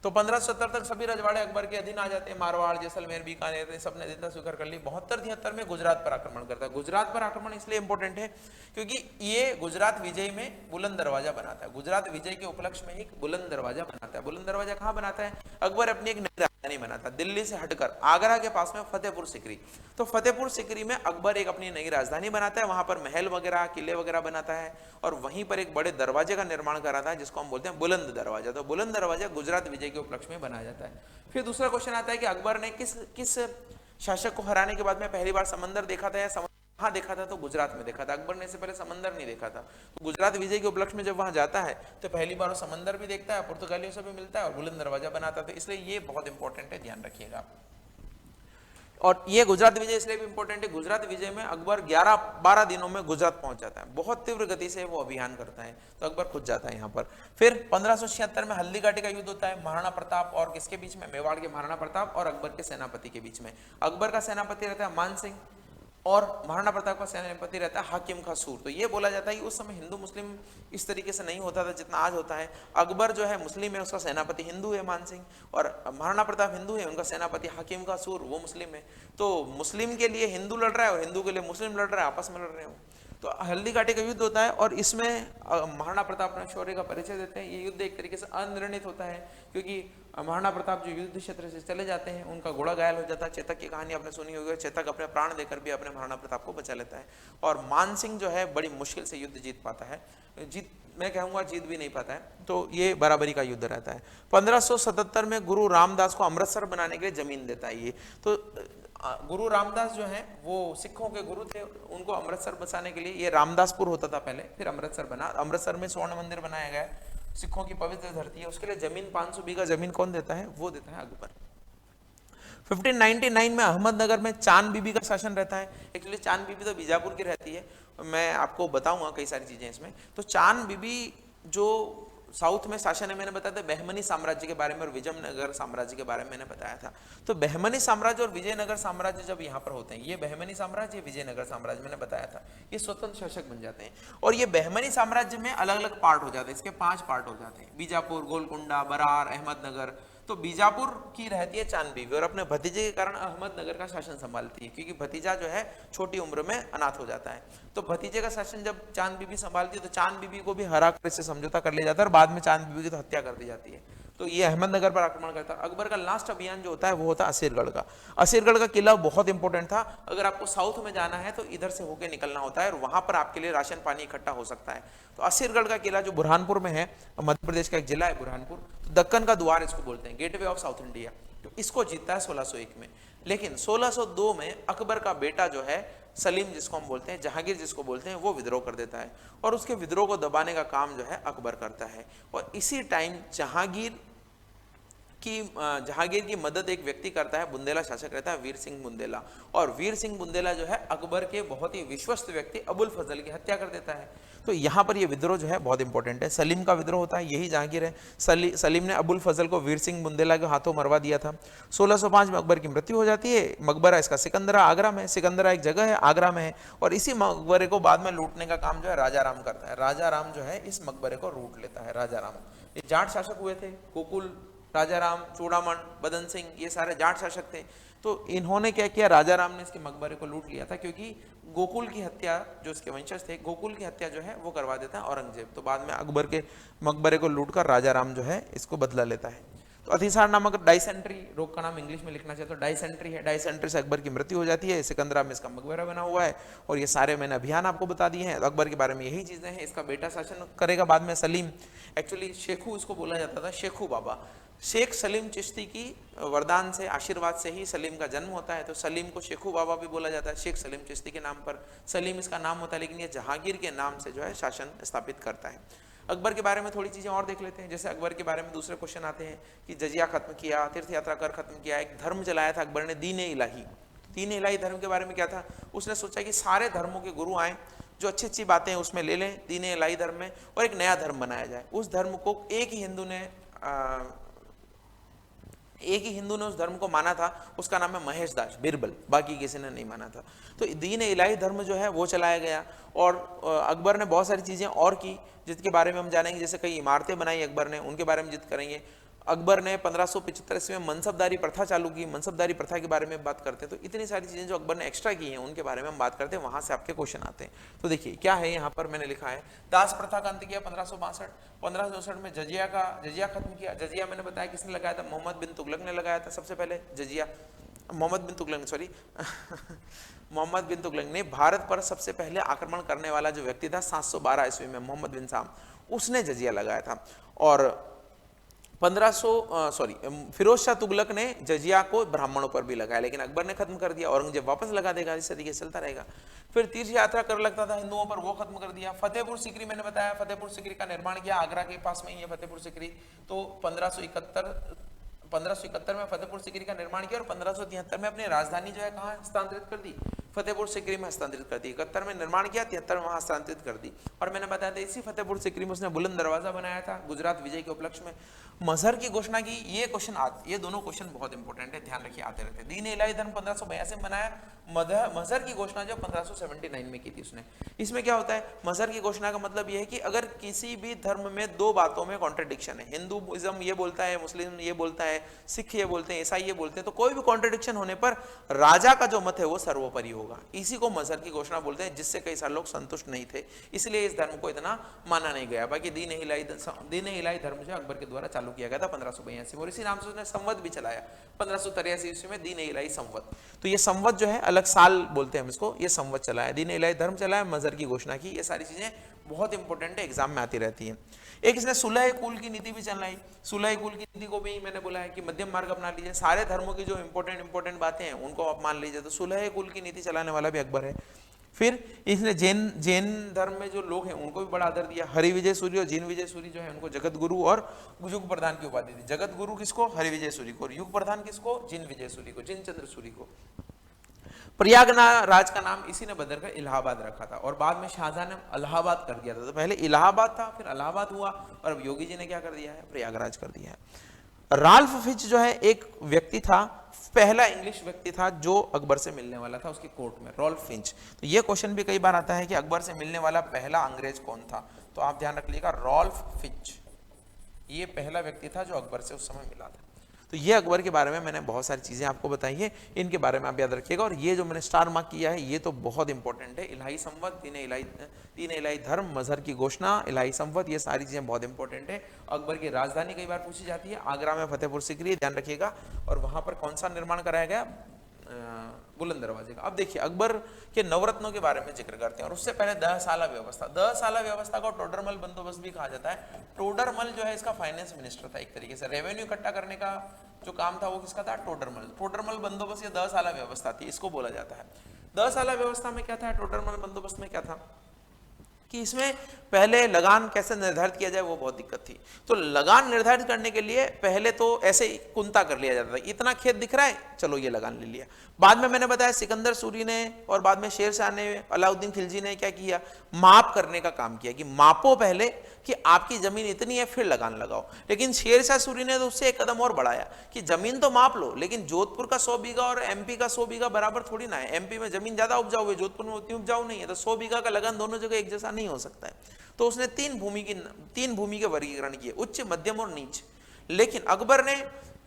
तो 1570 तक सभी रजवाड़े अकबर के अधीन आ जाते हैं। मारवाड़, जैसलमेर, बीकानेर, सबने अधीनता स्वीकार कर ली। 72-73 में गुजरात पर आक्रमण करता है। गुजरात पर आक्रमण इसलिए इंपॉर्टेंट है क्योंकि ये गुजरात विजय में बुलंद दरवाजा बनाता है। गुजरात विजय के उपलक्ष्य में एक बुलंद दरवाजा बनाता है। बुलंद दरवाजा कहाँ बनाता है, अकबर अपनी एक नई राजधानी बनाता है दिल्ली से हटकर, आगरा के पास में फतेहपुर सिकरी। तो फतेहपुर सिकरी में अकबर एक अपनी नई राजधानी बनाता है, वहां पर महल वगैरह, किले वगैरह बनाता है और वहीं पर एक बड़े दरवाजे का निर्माण कराता है जिसको हम बोलते हैं बुलंद दरवाजा। तो बुलंद दरवाजा गुजरात विजय के उपलक्ष्य में बनाया जाता है। फिर दूसरा क्वेश्चन आता है कि अकबर ने किस शासक को हराने के बाद में पहली बार समंदर देखा था, या कहाँ देखा था, तो गुजरात में देखा था। अकबर ने इससे पहले समंदर नहीं देखा था। तो गुजरात विजय के उपलक्ष्य में जब वहां जाता है तो पहली बार वो समंदर भी देखता है, पुर्तगालियों से भी मिलता है और बुलंद दरवाजा बनाता है। तो इसलिए ये बहुत इंपॉर्टेंट है, ध्यान रखिएगा। और ये गुजरात विजय इसलिए भी इंपॉर्टेंट है, गुजरात विजय में अकबर 11-12 दिनों में गुजरात पहुंच जाता है। बहुत तीव्र गति से वो अभियान करता है, तो अकबर खुद जाता है यहाँ पर। फिर 1576 में हल्दी घाटी का युद्ध होता है, महाराणा प्रताप और किसके बीच में, मेवाड़ के महाराणा प्रताप और अकबर के सेनापति के बीच में। अकबर का सेनापति रहता है मान सिंह और महाराणा प्रताप का सेनापति रहता है हाकिम का सूर। तो ये बोला जाता है कि उस समय हिंदू मुस्लिम इस तरीके से नहीं होता था जितना आज होता है। अकबर जो है मुस्लिम है, उसका सेनापति हिंदू है मान सिंह, और महाराणा प्रताप हिंदू है, उनका सेनापति हाकिम का सूर वो मुस्लिम है। तो मुस्लिम के लिए हिंदू लड़ रहा है और हिंदू के लिए मुस्लिम लड़ रहा है, आपस में लड़ रहे हो। तो हल्दी घाटी का युद्ध होता है और इसमें महाराणा प्रताप अपने शौर्य का परिचय देते हैं। ये युद्ध एक तरीके से अनिर्णित होता है क्योंकि महाराणा प्रताप जो युद्ध क्षेत्र से चले जाते हैं, उनका घोड़ा घायल हो जाता है। चेतक की कहानी आपने सुनी होगी, चेतक अपने प्राण देकर भी अपने महाराणा प्रताप को बचा लेता है और मान सिंह जो है बड़ी मुश्किल से युद्ध जीत पाता है, मैं कहूंगा जीत भी नहीं पाता है। तो ये बराबरी का युद्ध रहता है। 1577 में गुरु रामदास को अमृतसर बनाने के लिए जमीन देता है ये। तो गुरु रामदास जो है वो सिखों के गुरु थे, उनको अमृतसर बसाने के लिए, ये रामदासपुर होता था पहले, फिर अमृतसर बना। अमृतसर में स्वर्ण मंदिर बनाया गया है, सिखों की पवित्र धरती है। उसके लिए जमीन 500 बीघा जमीन कौन देता है? वो देता है अकबर। 1599 में अहमदनगर में चांद बीबी का शासन रहता है। एक्चुअली चांद बीबी तो बीजापुर की रहती है, मैं आपको बताऊंगा कई सारी चीजें इसमें। तो चांद बीबी जो साउथ में शासन है, मैंने बताया था बहमनी साम्राज्य के बारे में और विजयनगर साम्राज्य के बारे में मैंने बताया था। तो बहमनी साम्राज्य और विजयनगर साम्राज्य जब यहाँ पर होते हैं, ये बहमनी साम्राज्य, ये विजयनगर साम्राज्य, मैंने बताया था, ये स्वतंत्र शासक बन जाते हैं। और ये बहमनी साम्राज्य में अलग अलग पार्ट हो जाते हैं, इसके 5 पार्ट हो जाते हैं, बीजापुर, गोलकुंडा, बरार, अहमदनगर। तो बीजापुर की रहती है चांद बीबी और अपने भतीजे के कारण अहमदनगर का शासन संभालती है, क्योंकि भतीजा जो है छोटी उम्र में अनाथ हो जाता है। तो भतीजे का शासन जब चांद बीबी संभालती है तो चांद बीबी को भी हरा कर इससे समझौता कर लिया जाता है और बाद में चांद बीबी की तो हत्या कर दी जाती है। तो ये अहमदनगर पर आक्रमण करता है। अकबर का लास्ट अभियान जो होता है वो होता है असीरगढ़ का। असीरगढ़ का किला बहुत इंपॉर्टेंट था। अगर आपको साउथ में जाना है तो इधर से होके निकलना होता है और वहां पर आपके लिए राशन पानी इकट्ठा हो सकता है। तो असीरगढ़ का किला जो बुरहानपुर में है, मध्य प्रदेश का एक जिला है बुरहानपुर, तो दक्कन का द्वार इसको बोलते हैं, गेटवे ऑफ साउथ इंडिया। तो इसको जीतता है 1601 में। लेकिन 1602 में अकबर का बेटा जो है सलीम, जिसको हम बोलते हैं, जहांगीर जिसको बोलते हैं, वो विद्रोह कर देता है और उसके विद्रोह को दबाने का काम जो है अकबर करता है। और इसी टाइम जहांगीर की मदद एक व्यक्ति करता है, बुंदेला शासक रहता है वीर सिंह बुंदेला, और वीर सिंह बुंदेला जो है अकबर के बहुत ही विश्वस्त व्यक्ति अबुल फजल की हत्या कर देता है। तो यहाँ पर ये विद्रोह जो है बहुत इंपॉर्टेंट है। सलीम का विद्रोह होता है, यही जहांगीर है। सलीम ने अबुल फजल को वीर सिंह बुंदेला के हाथों मरवा दिया था। 1605 में अकबर की मृत्यु हो जाती है। मकबरा इसका सिकंदरा आगरा में, सिकंदरा एक जगह है आगरा में है, और इसी मकबरे को बाद में लूटने का काम जो है राजा राम करता है। राजा राम जो है इस मकबरे को लूट लेता है। राजा राम ये जाट शासक हुए थे, गोकुल, राजा राम, चूड़ामण, बदन सिंह, ये सारे जाट शासक थे। तो इन्होंने क्या किया, राजा राम ने इसके मकबरे को लूट लिया था, क्योंकि गोकुल की हत्या, जो इसके वंशज थे, गोकुल की हत्या जो है वो करवा देता है औरंगजेब। तो बाद में अकबर के मकबरे को लूटकर राजा राम जो है इसको बदला लेता है। तो अतिसार नामक डाइसेंट्री, रोग का नाम इंग्लिश में लिखना चाहिए तो डाइसेंट्री है। डाइसेंट्री से अकबर की मृत्यु हो जाती है। सिकंदरा में इसका मकबरा बना हुआ है। और ये सारे मैंने अभियान आपको बता दिए हैं। अकबर के बारे में यही चीजें हैं। इसका बेटा शासन करेगा बाद में सलीम। एक्चुअली शेखू इसको बोला जाता था, शेखू बाबा। शेख सलीम चिश्ती की वरदान से, आशीर्वाद से ही सलीम का जन्म होता है। तो सलीम को शेखू बाबा भी बोला जाता है, शेख सलीम चिश्ती के नाम पर सलीम इसका नाम होता है। लेकिन ये जहांगीर के नाम से जो है शासन स्थापित करता है। अकबर के बारे में थोड़ी चीजें और देख लेते हैं। जैसे अकबर के बारे में दूसरे क्वेश्चन आते हैं कि जजिया खत्म किया, तीर्थ यात्रा कर खत्म किया, एक धर्म चलाया था अकबर ने, दीन इलाही। दीन इलाही धर्म के बारे में क्या था, उसने सोचा कि सारे धर्मों के गुरु आए, जो अच्छी अच्छी बातें हैं उसमें ले लें दीन इलाही धर्म में, और एक नया धर्म बनाया जाए। उस धर्म को एक ही हिंदू ने उस धर्म को माना था, उसका नाम है महेश दास बिरबल, बाकी किसी ने नहीं माना था। तो दीन इलाही धर्म जो है वो चलाया गया। और अकबर ने बहुत सारी चीजें और की जिसके बारे में हम जानेंगे। जैसे कई इमारतें बनाई अकबर ने, उनके बारे में जिक्र करेंगे। अकबर ने 1575 में मनसबदारी प्रथा चालू की। मनसबदारी प्रथा के बारे में बात करते हैं। तो इतनी सारी चीजें जो अकबर ने एक्स्ट्रा की हैं उनके बारे में हम बात करते हैं, वहां से आपके क्वेश्चन आते हैं। तो देखिए क्या है यहाँ पर मैंने लिखा है, दास प्रथा का अंत किया 1562। 1564 में जजिया खत्म किया। जजिया मैंने बताया किसने लगाया था, मोहम्मद बिन तुगलक ने लगाया था सबसे पहले जजिया। मोहम्मद बिन तुगलक ने भारत पर सबसे पहले आक्रमण करने वाला जो व्यक्ति था 712 ईस्वी में, मोहम्मद बिन साम, उसने जजिया लगाया था। और फिरोज शाह तुगलक ने जजिया को ब्राह्मणों पर भी लगाया, लेकिन अकबर ने खत्म कर दिया। औरंगजेब वापस लगा देगा, इस तरीके से चलता रहेगा। फिर तीर्थ यात्रा कर लगता था हिंदुओं पर, वो खत्म कर दिया। फतेहपुर सीकरी मैंने बताया, फतेहपुर सीकरी का निर्माण किया, आगरा के पास में ही है फतेहपुर सीकरी। तो 1571 में फतेहपुर सीकरी का निर्माण किया और 1573 में अपनी राजधानी जो है कहाँ हस्तांतरित कर दी, फतेहपुर सीकरी में हस्तांतरित कर दी। 71 में निर्माण किया, 73 में वहां हस्तांतरित कर दी। और मैंने बताया था इसी फतेहपुर सीकरी में उसने बुलंद दरवाजा बनाया था गुजरात विजय के उपलक्ष्य में। मजहर की घोषणा की, ये दोनों क्वेश्चन बहुत इंपॉर्टेंट है, ध्यान रखिए, आते रहते हैं। दीन इलाही धर्म 1582 में बनाया। मजहर की घोषणा जो 1579 में की थी उसने। इसमें क्या होता है, मजहर की घोषणा का मतलब यह है कि अगर किसी भी धर्म में दो बातों में कॉन्ट्रडिक्शन है, हिंदुइज्म ये बोलता है, मुस्लिम ये बोलता है, सिख ये बोलते हैं, ईसाई ये बोलते हैं, तो कोई भी कॉन्ट्रडिक्शन होने पर राजा का जो मत है वो सर्वोपरि होगा। इसी को मजहर की घोषणा बोलते हैं, जिससे कई सारे लोग संतुष्ट नहीं थे, इसलिए इस धर्म को इतना माना नहीं गया। बाकी दीन इलाही धर्म जो अकबर के द्वारा चालू किया गया था 1582 में, और इसी नाम से उसने संवत भी चलाया 1583 ईस्वी में, दीन इलाही संवत। तो ये संवत जो है अलग साल बोलते हैं हम इसको, ये संवत चलाया, दीन इलाही धर्म चलाया, मजहर की घोषणा की। ये सारी चीजें बहुत इंपॉर्टेंट है, एग्जाम में आती रहती है। एक इसने सुलह कुल की नीति भी चलाई। सुलह कुल की नीति को भी मैंने बोला है कि मध्यम मार्ग अपना लीजिए, सारे धर्मों की जो इंपॉर्टेंट बातें हैं उनको आप मान लीजिए। तो सुलह कुल की नीति चलाने वाला भी अकबर है। फिर इसने जैन धर्म में जो लोग हैं उनको भी बड़ा आदर दिया। हरि विजय सूरी और जिन विजय सूरी जो है उनको जगत गुरु और युग प्रधान की उपाधि दी। जगत गुरु किसको? हरि विजय सूरी को। युग प्रधान किसको? जिन विजय सूरी को, जिन चंद्र सूरी को। प्रयागराज का नाम इसी ने बदल कर इलाहाबाद रखा था, और बाद में शाहजहां ने इलाहाबाद कर दिया था। तो पहले इलाहाबाद था, फिर इलाहाबाद हुआ, और अब योगी जी ने क्या कर दिया है? प्रयागराज कर दिया है। राल्फ फिच जो है एक व्यक्ति था, पहला इंग्लिश व्यक्ति था जो अकबर से मिलने वाला था उसकी कोर्ट में, रॉल्फ फिंच। तो ये क्वेश्चन भी कई बार आता है कि अकबर से मिलने वाला पहला अंग्रेज कौन था, तो आप ध्यान रख लीजिएगा, रॉल्फ फिंच ये पहला व्यक्ति था जो अकबर से उस समय मिला था। तो ये अकबर के बारे में मैंने बहुत सारी चीजें आपको बताई है, इनके बारे में आप याद रखिएगा। और ये जो मैंने स्टार मार्क किया है ये तो बहुत इंपॉर्टेंट है। इलाही संवत, तीन इलाही धर्म, मजहर की घोषणा, इलाही संवत, ये सारी चीजें बहुत इंपॉर्टेंट है। अकबर की राजधानी कई बार पूछी जाती है, आगरा में फतेहपुर सीकरी, ध्यान रखिएगा। और वहां पर कौन सा निर्माण कराया गया? बुलंद दरवाजे का। अब देखिए अकबर के नवरत्नों के बारे में जिक्र करते हैं, और उससे पहले 10 साला व्यवस्था। 10 साला व्यवस्था को टोडरमल बंदोबस्त भी कहा जाता है। टोडरमल जो है इसका फाइनेंस मिनिस्टर था, एक तरीके से रेवेन्यू इकट्ठा करने का जो काम था वो किसका था? टोडरमल। टोडरमल बंदोबस्त ये 10 साला व्यवस्था थी, इसको बोला जाता है। 10 साला व्यवस्था में क्या था? टोडरमल बंदोबस्त में क्या था कि इसमें पहले लगान कैसे निर्धारित किया जाए वो बहुत दिक्कत थी। तो लगान निर्धारित करने के लिए पहले तो ऐसे ही कुंता कर लिया जाता था, इतना खेत दिख रहा है चलो ये लगान ले लिया। बाद में मैंने बताया सिकंदर सूरी ने और बाद में शेर शाह ने, अलाउद्दीन खिलजी ने क्या किया? माप करने का काम किया कि मापो पहले कि आपकी जमीन इतनी है फिर लगान लगाओ। लेकिन शेर शाह सूरी ने तो उससे एक कदम और बढ़ाया कि जमीन तो माप लो, लेकिन जोधपुर का 100 बीघा और एमपी का 100 बीघा बराबर थोड़ी ना है। एमपी में जमीन ज्यादा उपजाऊ है, जोधपुर में उतनी उपजाऊ नहीं है, तो 100 बीघा का लगान दोनों जगह एक जैसा नहीं हो सकता है। तो उसने तीन भूमि के वर्गीकरण किए, उच्च, मध्यम और नीच। लेकिन अकबर ने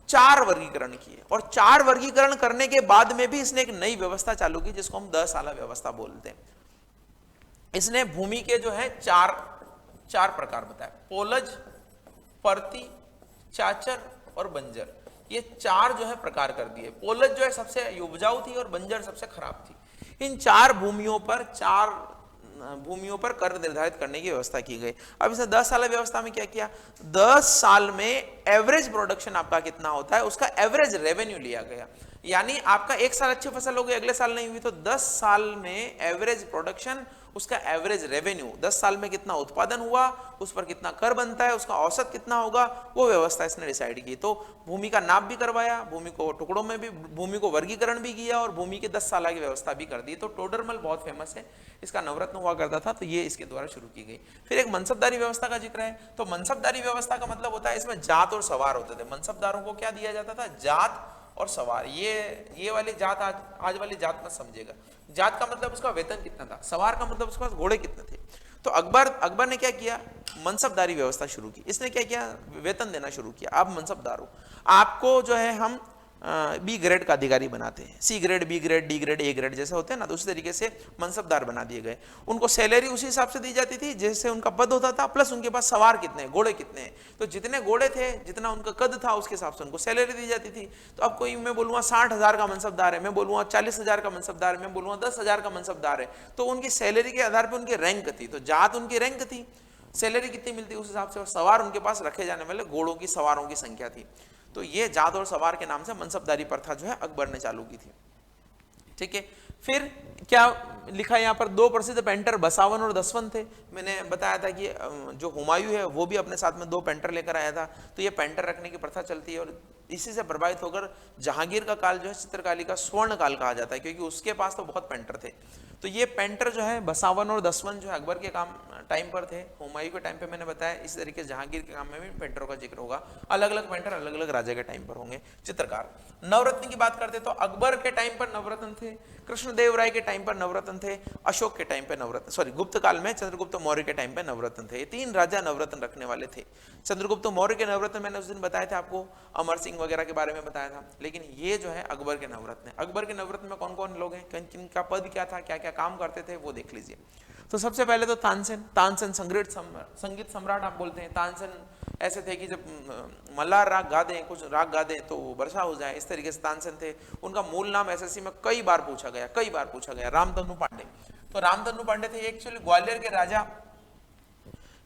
4 वर्गीकरण किए, और 4 वर्गीकरण करने के बाद में भी इसने एक नई व्यवस्था चालू की जिसको हम 10 साला व्यवस्था बोलते हैं। इसने भूमि के जो है चार प्रकार बताए, पोलज, परती, चाचर और बंजर। ये 4 जो है प्रकार कर दिए। पोलज जो है सबसे उपजाऊ थी और बंजर सबसे खराब थी। इन 4 भूमियों पर कर निर्धारित करने की व्यवस्था की गई। अब इसने 10 साल व्यवस्था में क्या किया? 10 साल में एवरेज प्रोडक्शन आपका कितना होता है उसका एवरेज रेवेन्यू लिया गया। यानी आपका एक साल अच्छी फसल हो गई, अगले साल नहीं हुई, तो 10 साल में एवरेज प्रोडक्शन, उसका एवरेज रेवेन्यू, 10 साल में कितना उत्पादन हुआ, उस पर कितना कर बनता है, उसका औसत कितना होगा, वो व्यवस्था इसने डिसाइड की। तो भूमि का नाप भी करवाया, भूमि को टुकड़ों में भी, भूमि को वर्गीकरण भी किया, और भूमि के 10 साल की व्यवस्था भी कर दी। तो टोडरमल बहुत फेमस है, इसका नवरत्न हुआ करता था, तो ये इसके द्वारा शुरू की गई। फिर एक मनसबदारी व्यवस्था का जिक्र है। तो मनसबदारी व्यवस्था का मतलब होता है इसमें जात और सवार होते थे। मनसबदारों को क्या दिया जाता था? जात और सवार। ये वाली जात आज वाली जात मत समझेगा। जात का मतलब उसका वेतन कितना था, सवार का मतलब उसके पास घोड़े कितने थे। तो अकबर ने क्या किया? मनसबदारी व्यवस्था शुरू की। इसने क्या किया? वेतन देना शुरू किया। आप मनसबदार हो, आपको जो है हम बी ग्रेड का अधिकारी बनाते हैं। C grade, B grade, D grade, A grade जैसे होते हैं ना, तो उसी तरीके से मनसबदार बना दिए गए। उनको सैलरी उसी हिसाब से दी जाती थी जैसे उनका पद होता था, प्लस उनके पास सवार कितने, घोड़े कितने। तो जितने घोड़े थे, जितना उनका कद था, उसके हिसाब से उनको सैलरी दी जाती थी। तो अब कोई, मैं बोलूँगा 60,000 का मनसबदार है, मैं बोलूँगा 40,000 का मनसबदार है, मैं बोलूँगा 10,000 का मनसबदार है, तो उनकी सैलरी के आधार पर उनकी रैंक थी। तो जात उनकी रैंक थी, सैलरी कितनी मिलती उस हिसाब से, और सवार उनके पास रखे जाने वाले घोड़ों की, सवारों की संख्या थी। तो ये जात और सवार के नाम से मनसबदारी प्रथा जो है अकबर ने चालू की थी। ठीक है, फिर क्या लिखा यहाँ पर? 2 प्रसिद्ध पेंटर बसावन और दसवन थे। मैंने बताया था कि जो हुमायूं है वो भी अपने साथ में 2 पेंटर लेकर आया था। तो ये पेंटर रखने की प्रथा चलती है, और इसी से प्रभावित होकर जहांगीर का काल जो है चित्रकारी का स्वर्ण काल कहा जाता है, क्योंकि उसके पास तो बहुत पेंटर थे। तो ये पेंटर जो है बसावन और दसवन जो है अकबर के काम टाइम पर थे, हुमायूं के टाइम पे मैंने बताया। इसी तरीके से जहांगीर के काम में भी पेंटरों का जिक्र होगा। अलग अलग पेंटर अलग अलग राजा के टाइम पर होंगे। चित्रकार, नवरत्न की बात करते तो अकबर के टाइम पर नवरत्न थे, कृष्णदेव राय के टाइम पर नवरत्न थे, अशोक के टाइम पे नवरत्न, सॉरी गुप्त काल में चंद्रगुप्त मौर्य के टाइम पे नवरत्न थे। ये 3 राजा नवरत्न रखने वाले थे। चंद्रगुप्त मौर्य के नवरत्न मैंने उस दिन बताए थे आपको, अमर सिंह वगैरह के बारे में बताया था। लेकिन ये जो है अकबर के नवरत्न है। अकबर के नवरत्न में कौन कौन लोग हैं, किन किन का पद क्या था, क्या क्या काम करते थे, वो देख लीजिए। तो सबसे पहले तो तानसेन। तानसेन संगीत सम्राट आप बोलते हैं। तानसेन ऐसे थे कि जब मल्हार राग गा दें, कुछ राग गा दें तो वर्षा हो जाए, इस तरीके से तानसेन थे। उनका मूल नाम एसएससी में कई बार पूछा गया, रामधनु पांडे। तो रामधनु पांडे थे एक्चुअली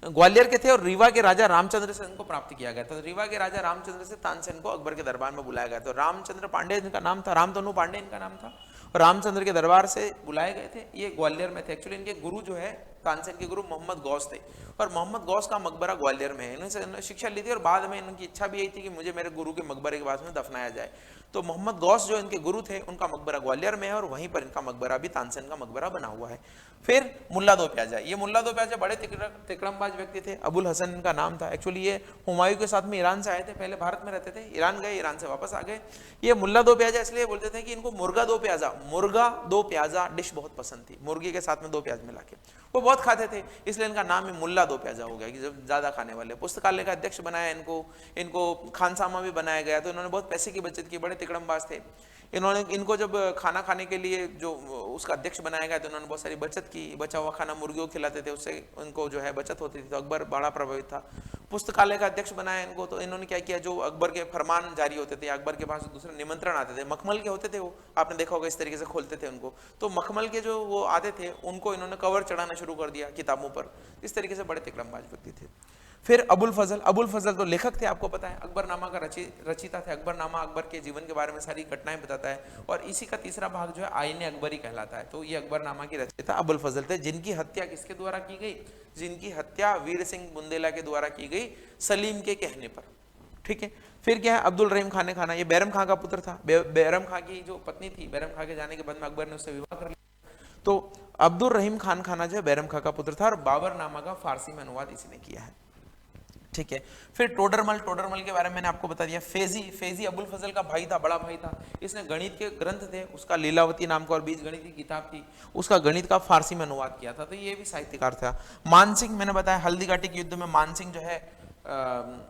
ग्वालियर के थे और रीवा के राजा रामचंद्र से इनको प्राप्त किया गया था। तो रीवा के राजा रामचंद्र से तानसेन को अकबर के दरबार में बुलाया गया। तो रामचंद्र पांडे इनका नाम था, रामधनु पांडे इनका नाम था, और रामचंद्र के दरबार से बुलाए गए थे। ये ग्वालियर में थे। एक्चुअली इनके गुरु जो है, तानसेन के गुरु मोहम्मद गौस थे, और मोहम्मद गौस का मकबरा ग्वालियर में है। इन्होंने शिक्षा ली थी और बाद में इनकी इच्छा भी यही थी कि मुझे मेरे गुरु के मकबरे के पास में दफनाया जाए। तो मोहम्मद गौस जो इनके गुरु थे, उनका मकबरा ग्वालियर में है, और वहीं पर इनका मकबरा भी, तानसेन का मकबरा बना हुआ है। फिर मुल्ला दो प्याजा। ये मुल्ला दो प्याजा बड़े तिकड़मबाज व्यक्ति थे। अबुल हसन इनका नाम था। एक्चुअली ये हुमायूं के साथ में ईरान से आए थे, पहले भारत में रहते थे, ईरान गए, ईरान से वापस आ गए। ये मुल्ला दो प्याजा इसलिए बोलते थे कि इनको मुर्गा दो प्याजा डिश बहुत पसंद थी, मुर्गी के साथ में दो प्याज मिला के वो बहुत खाते थे, इसलिए इनका नाम ही मुल्ला दो प्याजा हो गया कि जब ज्यादा खाने वाले। पुस्तकालय का अध्यक्ष बनाया इनको खानसामा भी बनाया गया। तो इन्होंने बहुत पैसे की बचत की, बड़े तिकड़मबाज थे। इनको जब खाना खाने के लिए जो उसका अध्यक्ष बनाया गया तो इन्होंने बहुत सारी बचत की, बचा हुआ खाना मुर्गियों को खिलाते थे, उससे उनको जो है बचत होती थी। तो अकबर बड़ा प्रभावित था। पुस्तकालय का अध्यक्ष बनाया इनको। तो इन्होंने क्या किया, जो अकबर के फरमान जारी होते थे, अकबर के पास दूसरे निमंत्रण आते थे, मखमल के होते थे वो, आपने देखा होगा इस तरीके से खोलते थे उनको। तो मखमल के जो वो आते थे उनको इन्होंने कवर चढ़ाना शुरू कर दिया किताबों पर। इस तरीके से बड़े तिकड़मबाज व्यक्ति थे। फिर अबुल फजल तो लेखक थे, आपको पता है, अकबरनामा का रचिता थे। अकबरनामा अकबर के जीवन के बारे में सारी घटनाएं बताता है, और इसी का तीसरा भाग जो है आईने अकबरी कहलाता है। तो ये अकबरनामा की रचयिता अबुल फजल थे, जिनकी हत्या किसके द्वारा की गई, जिनकी हत्या वीर सिंह बुंदेला के द्वारा की गई, सलीम के कहने पर। ठीक है। फिर क्या है, अब्दुल रहीम खान खाना, ये बैरम खां का पुत्र था। बैरम खां की जो पत्नी थी, बैरम खां के जाने के बाद में अकबर ने उससे विवाह कर लिया। तो अब्दुल रहीम खान खाना जो है बैरम खां का पुत्र था, और बाबरनामा का फारसी में अनुवाद इसी ने किया है। ठीक है। फिर टोडरमल के बारे में मैंने आपको बता दिया। फेजी अबुल फजल का भाई था, बड़ा भाई था। इसने गणित के ग्रंथ थे, उसका लीलावती नाम का और बीज गणित की किताब थी, उसका गणित का फारसी में अनुवाद किया था। तो ये भी साहित्यकार था। मानसिंह, मैंने बताया हल्दीघाटी के युद्ध में मानसिंह जो है,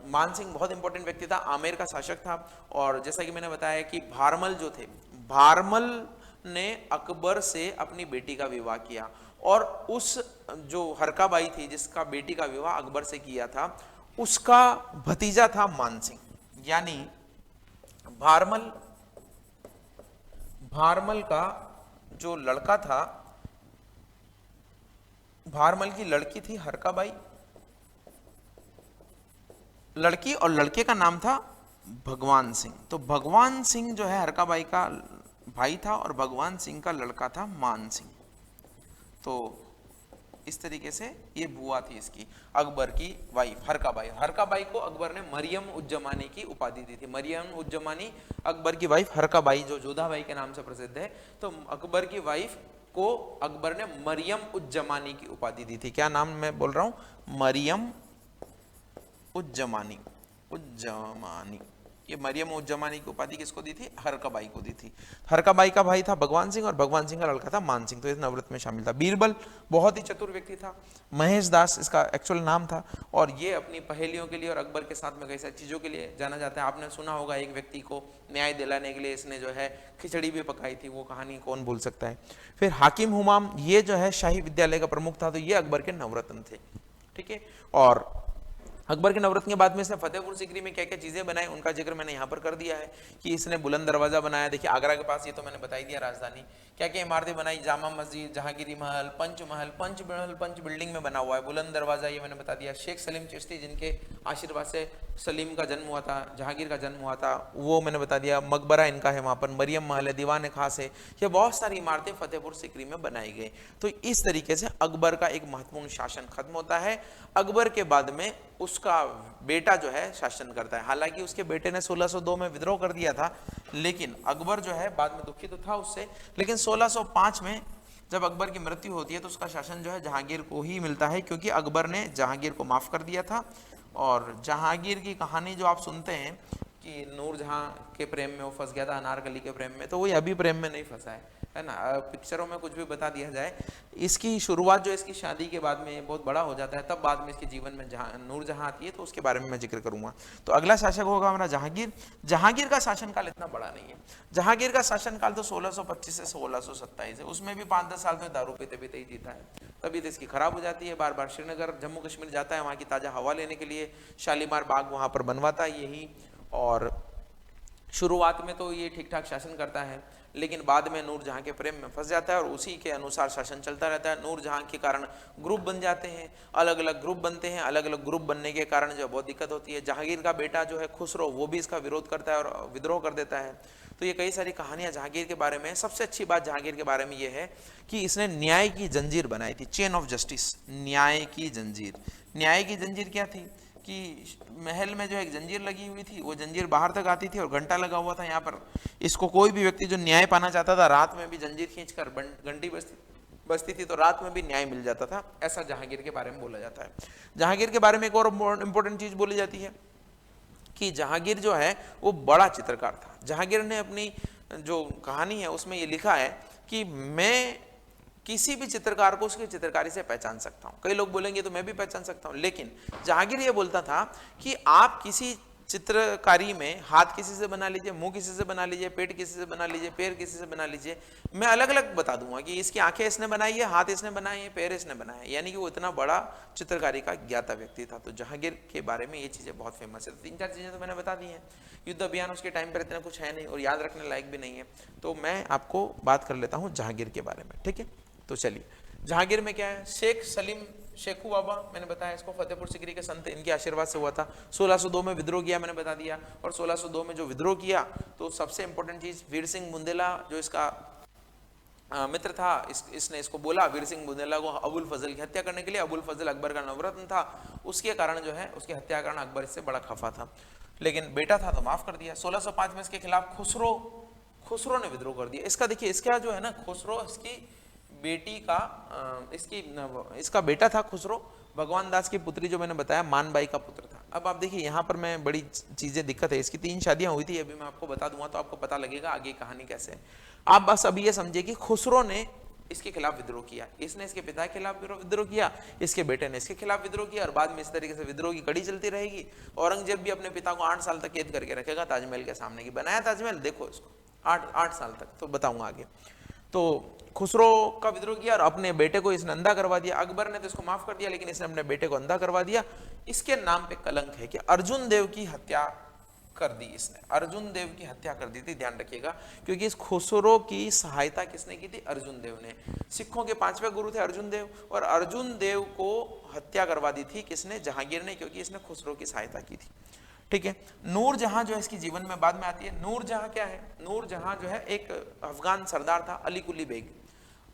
मानसिंह बहुत इंपॉर्टेंट व्यक्ति था, आमेर का शासक था। और जैसा कि मैंने बताया कि भारमल जो थे, भारमल ने अकबर से अपनी बेटी का विवाह किया, और उस जो हरकाबाई थी जिसका बेटी का विवाह अकबर से किया था, उसका भतीजा था मानसिंह। यानी भारमल का जो लड़का था, भारमल की लड़की थी हरकाबाई, लड़की, और लड़के का नाम था भगवान सिंह। तो भगवान सिंह जो है हरकाबाई का भाई था, और भगवान सिंह का लड़का था मान सिंह। तो इस तरीके से ये बुआ थी इसकी, अकबर की वाइफ हरकाबाई को अकबर ने मरियम उज्जमानी की उपाधि दी थी। मरियम उज्जमानी अकबर की वाइफ, हरकाबाई जो जोधाबाई के नाम से प्रसिद्ध है। तो अकबर की वाइफ को अकबर ने मरियम उज्जमानी की उपाधि दी थी। क्या नाम मैं बोल रहा हूं, मरियम उज्जमानी। ये मरियम उज्जमानी की उपाधि किसको दी थी, हरकाबाई को दी थी। हरकाबाई का भाई था भगवान सिंह, और भगवान सिंह का लड़का था मान सिंह। तो इस नवरत्न में शामिल था। बीरबल बहुत ही चतुर व्यक्ति था, महेश दास इसका एक्चुअल नाम था, और ये अपनी पहेलियों के लिए और अकबर के साथ में कई सारी चीजों के लिए जाना जाता है। आपने सुना होगा एक व्यक्ति को न्याय दिलाने के लिए इसने जो है खिचड़ी भी पकाई थी, वो कहानी कौन भूल सकता है। फिर हाकिम हुमाम, ये जो है शाही विद्यालय का प्रमुख था। तो ये अकबर के नवरत्न थे। ठीक है। और अकबर के नवरत्न के बाद में इसने फतेहपुर सीकरी में क्या क्या चीजें बनाई, उनका जिक्र मैंने यहाँ पर कर दिया है कि इसने बुलंद दरवाजा बनाया। देखिए आगरा के पास, ये तो मैंने बता ही दिया राजधानी। क्या क्या इमारतें बनाई, जामा मस्जिद, जहांगीरी महल, पंच बिल्डिंग में बना हुआ है। बुलंद दरवाजा ये मैंने बता दिया। शेख सलीम चिश्ती जिनके आशीर्वाद से सलीम का जन्म हुआ था, जहांगीर का जन्म हुआ था, वो मैंने बता दिया। मकबरा इनका है वहाँ पर, मरियम महल है, दीवान खास है। ये बहुत सारी इमारतें फतेहपुर सीकरी में बनाई गई। तो इस तरीके से अकबर का एक महत्वपूर्ण शासन खत्म होता है। अकबर के बाद में उसका बेटा जो है शासन करता है। हालांकि उसके बेटे ने 1602 में विद्रोह कर दिया था, लेकिन अकबर जो है बाद में दुखी तो था उससे, लेकिन 1605 में जब अकबर की मृत्यु होती है तो उसका शासन जो है जहांगीर को ही मिलता है, क्योंकि अकबर ने जहांगीर को माफ कर दिया था। और जहांगीर की कहानी जो आप सुनते हैं कि नूरजहां के प्रेम में वो फंस गया था, अनारकली के प्रेम में, तो वो अभी प्रेम में नहीं फंसा है। है ना, पिक्चरों में कुछ भी बता दिया जाए, इसकी शुरुआत जो इसकी शादी के बाद में बहुत बड़ा हो जाता है, तब बाद में इसके जीवन में नूरजहां आती है, तो उसके बारे में मैं जिक्र करूंगा। तो अगला शासक होगा हमारा जहांगीर। जहांगीर का शासनकाल इतना बड़ा नहीं है। जहांगीर का शासनकाल तो 1625 से 1627 है, उसमें भी 5-10 साल में दारू पीते पीते ही जीता है। तबीयत इसकी खराब हो जाती है, बार बार श्रीनगर जम्मू कश्मीर जाता है वहाँ की ताज़ा हवा लेने के लिए, शालीमार बाग वहाँ पर बनवाता है यही। और शुरुआत में तो ये ठीक ठाक शासन करता है, लेकिन बाद में नूरजहां के प्रेम में फंस जाता है और उसी के अनुसार शासन चलता रहता है। नूरजहां के कारण ग्रुप बन जाते हैं, अलग अलग ग्रुप बनते हैं, अलग अलग ग्रुप बनने के कारण जो बहुत दिक्कत होती है। जहांगीर का बेटा जो है खुसरो, वो भी इसका विरोध करता है और विद्रोह कर देता है। तो ये कई सारी कहानियां जहांगीर के बारे में। सबसे अच्छी बात जहांगीर के बारे में ये है कि इसने न्याय की जंजीर बनाई थी, चेन ऑफ जस्टिस, न्याय की जंजीर। न्याय की जंजीर क्या थी कि महल में जो एक जंजीर लगी हुई थी, वो जंजीर बाहर तक आती थी और घंटा लगा हुआ था यहाँ पर। इसको कोई भी व्यक्ति जो न्याय पाना चाहता था, रात में भी जंजीर खींचकर घंटी बजती थी तो रात में भी न्याय मिल जाता था। ऐसा जहांगीर के बारे में बोला जाता है। जहांगीर के बारे में एक और इंपॉर्टेंट चीज बोली जाती है कि जहांगीर जो है वो बड़ा चित्रकार था। जहांगीर ने अपनी जो कहानी है उसमें ये लिखा है कि मैं किसी भी चित्रकार को उसकी चित्रकारी से पहचान सकता हूं। कई लोग बोलेंगे तो मैं भी पहचान सकता हूं, लेकिन जहांगीर ये बोलता था कि आप किसी चित्रकारी में हाथ किसी से बना लीजिए, मुंह किसी से बना लीजिए, पेट किसी से बना लीजिए, पैर किसी से बना लीजिए, मैं अलग अलग बता दूंगा कि इसकी आंखें इसने बनाई है, हाथ इसने बनाए हैं, पैर इसने बनाए हैं। यानी कि वो इतना बड़ा चित्रकारी का ज्ञाता व्यक्ति था। तो जहांगीर के बारे में ये चीजें बहुत फेमस है। 3-4 चीजें तो मैंने बता दी हैं। युद्ध अभियान उसके टाइम पर इतना कुछ है नहीं और याद रखने लायक भी नहीं है, तो मैं आपको बात कर लेता हूँ जहांगीर के बारे में, ठीक है। तो चलिए, जहांगीर में क्या है, शेख सलीम शेखू बाबा, मैंने बताया इसको फतेहपुर सिकरी के संत, इनके आशीर्वाद से हुआ था। 1602 में विद्रोह किया, मैंने बता दिया। और 1602 में जो विद्रोह किया तो सबसे इंपॉर्टेंट चीज, वीर सिंह बुंदेला जो इसका मित्र था, इसने इसको बोला वीर सिंह बुंदेला को अबुल फजल की हत्या करने के लिए। अबुल फजल अकबर का नवरत्न था, उसके कारण जो है उसकी हत्या कारण अकबर इससे बड़ा खफा था, लेकिन बेटा था तो माफ कर दिया। 1605 में इसके खिलाफ खुसरो ने विद्रोह कर दिया। इसका देखिए, इसका जो है ना खुसरो, इसकी बेटी का इसका बेटा था खुसरो, भगवान दास की पुत्री जो मैंने बताया मानबाई का पुत्र था। अब आप देखिए यहाँ पर मैं बड़ी चीजें दिक्कत है, इसकी 3 शादियां हुई थी, अभी मैं आपको बता दूंगा तो आपको पता लगेगा आगे कहानी कैसे है। आप बस अभी ये समझिए कि खुसरो ने इसके खिलाफ विद्रोह किया, इसने इसके पिता के खिलाफ विद्रोह किया, इसके बेटे ने इसके खिलाफ विद्रोह किया, और बाद में इस तरीके से विद्रोह की कड़ी चलती रहेगी। औरंगजेब भी अपने पिता को 8 साल तक कैद करके रखेगा ताजमहल के सामने, की बनाया ताजमहल, देखो इसको 8 साल तक, तो बताऊंगा आगे। तो खुसरो का विद्रोह किया और अपने बेटे को इसने अंधा करवा दिया। अकबर ने तो इसको माफ कर दिया, लेकिन इसने अपने बेटे को अंधा करवा दिया। इसके नाम पे कलंक है कि अर्जुन देव की हत्या कर दी इसने, अर्जुन देव की हत्या कर दी थी, ध्यान रखिएगा, क्योंकि इस खुसरो की सहायता किसने की थी, अर्जुन देव ने। सिखों के 5वें गुरु थे अर्जुन देव, और अर्जुन देव को हत्या करवा दी थी किसने, जहांगीर ने, क्योंकि इसने खुसरो की सहायता की थी, ठीक है। नूरजहां जो है इसकी जीवन में बाद में आती है। नूरजहां क्या है, नूरजहां जो है एक अफगान सरदार था, अली कुली बेग।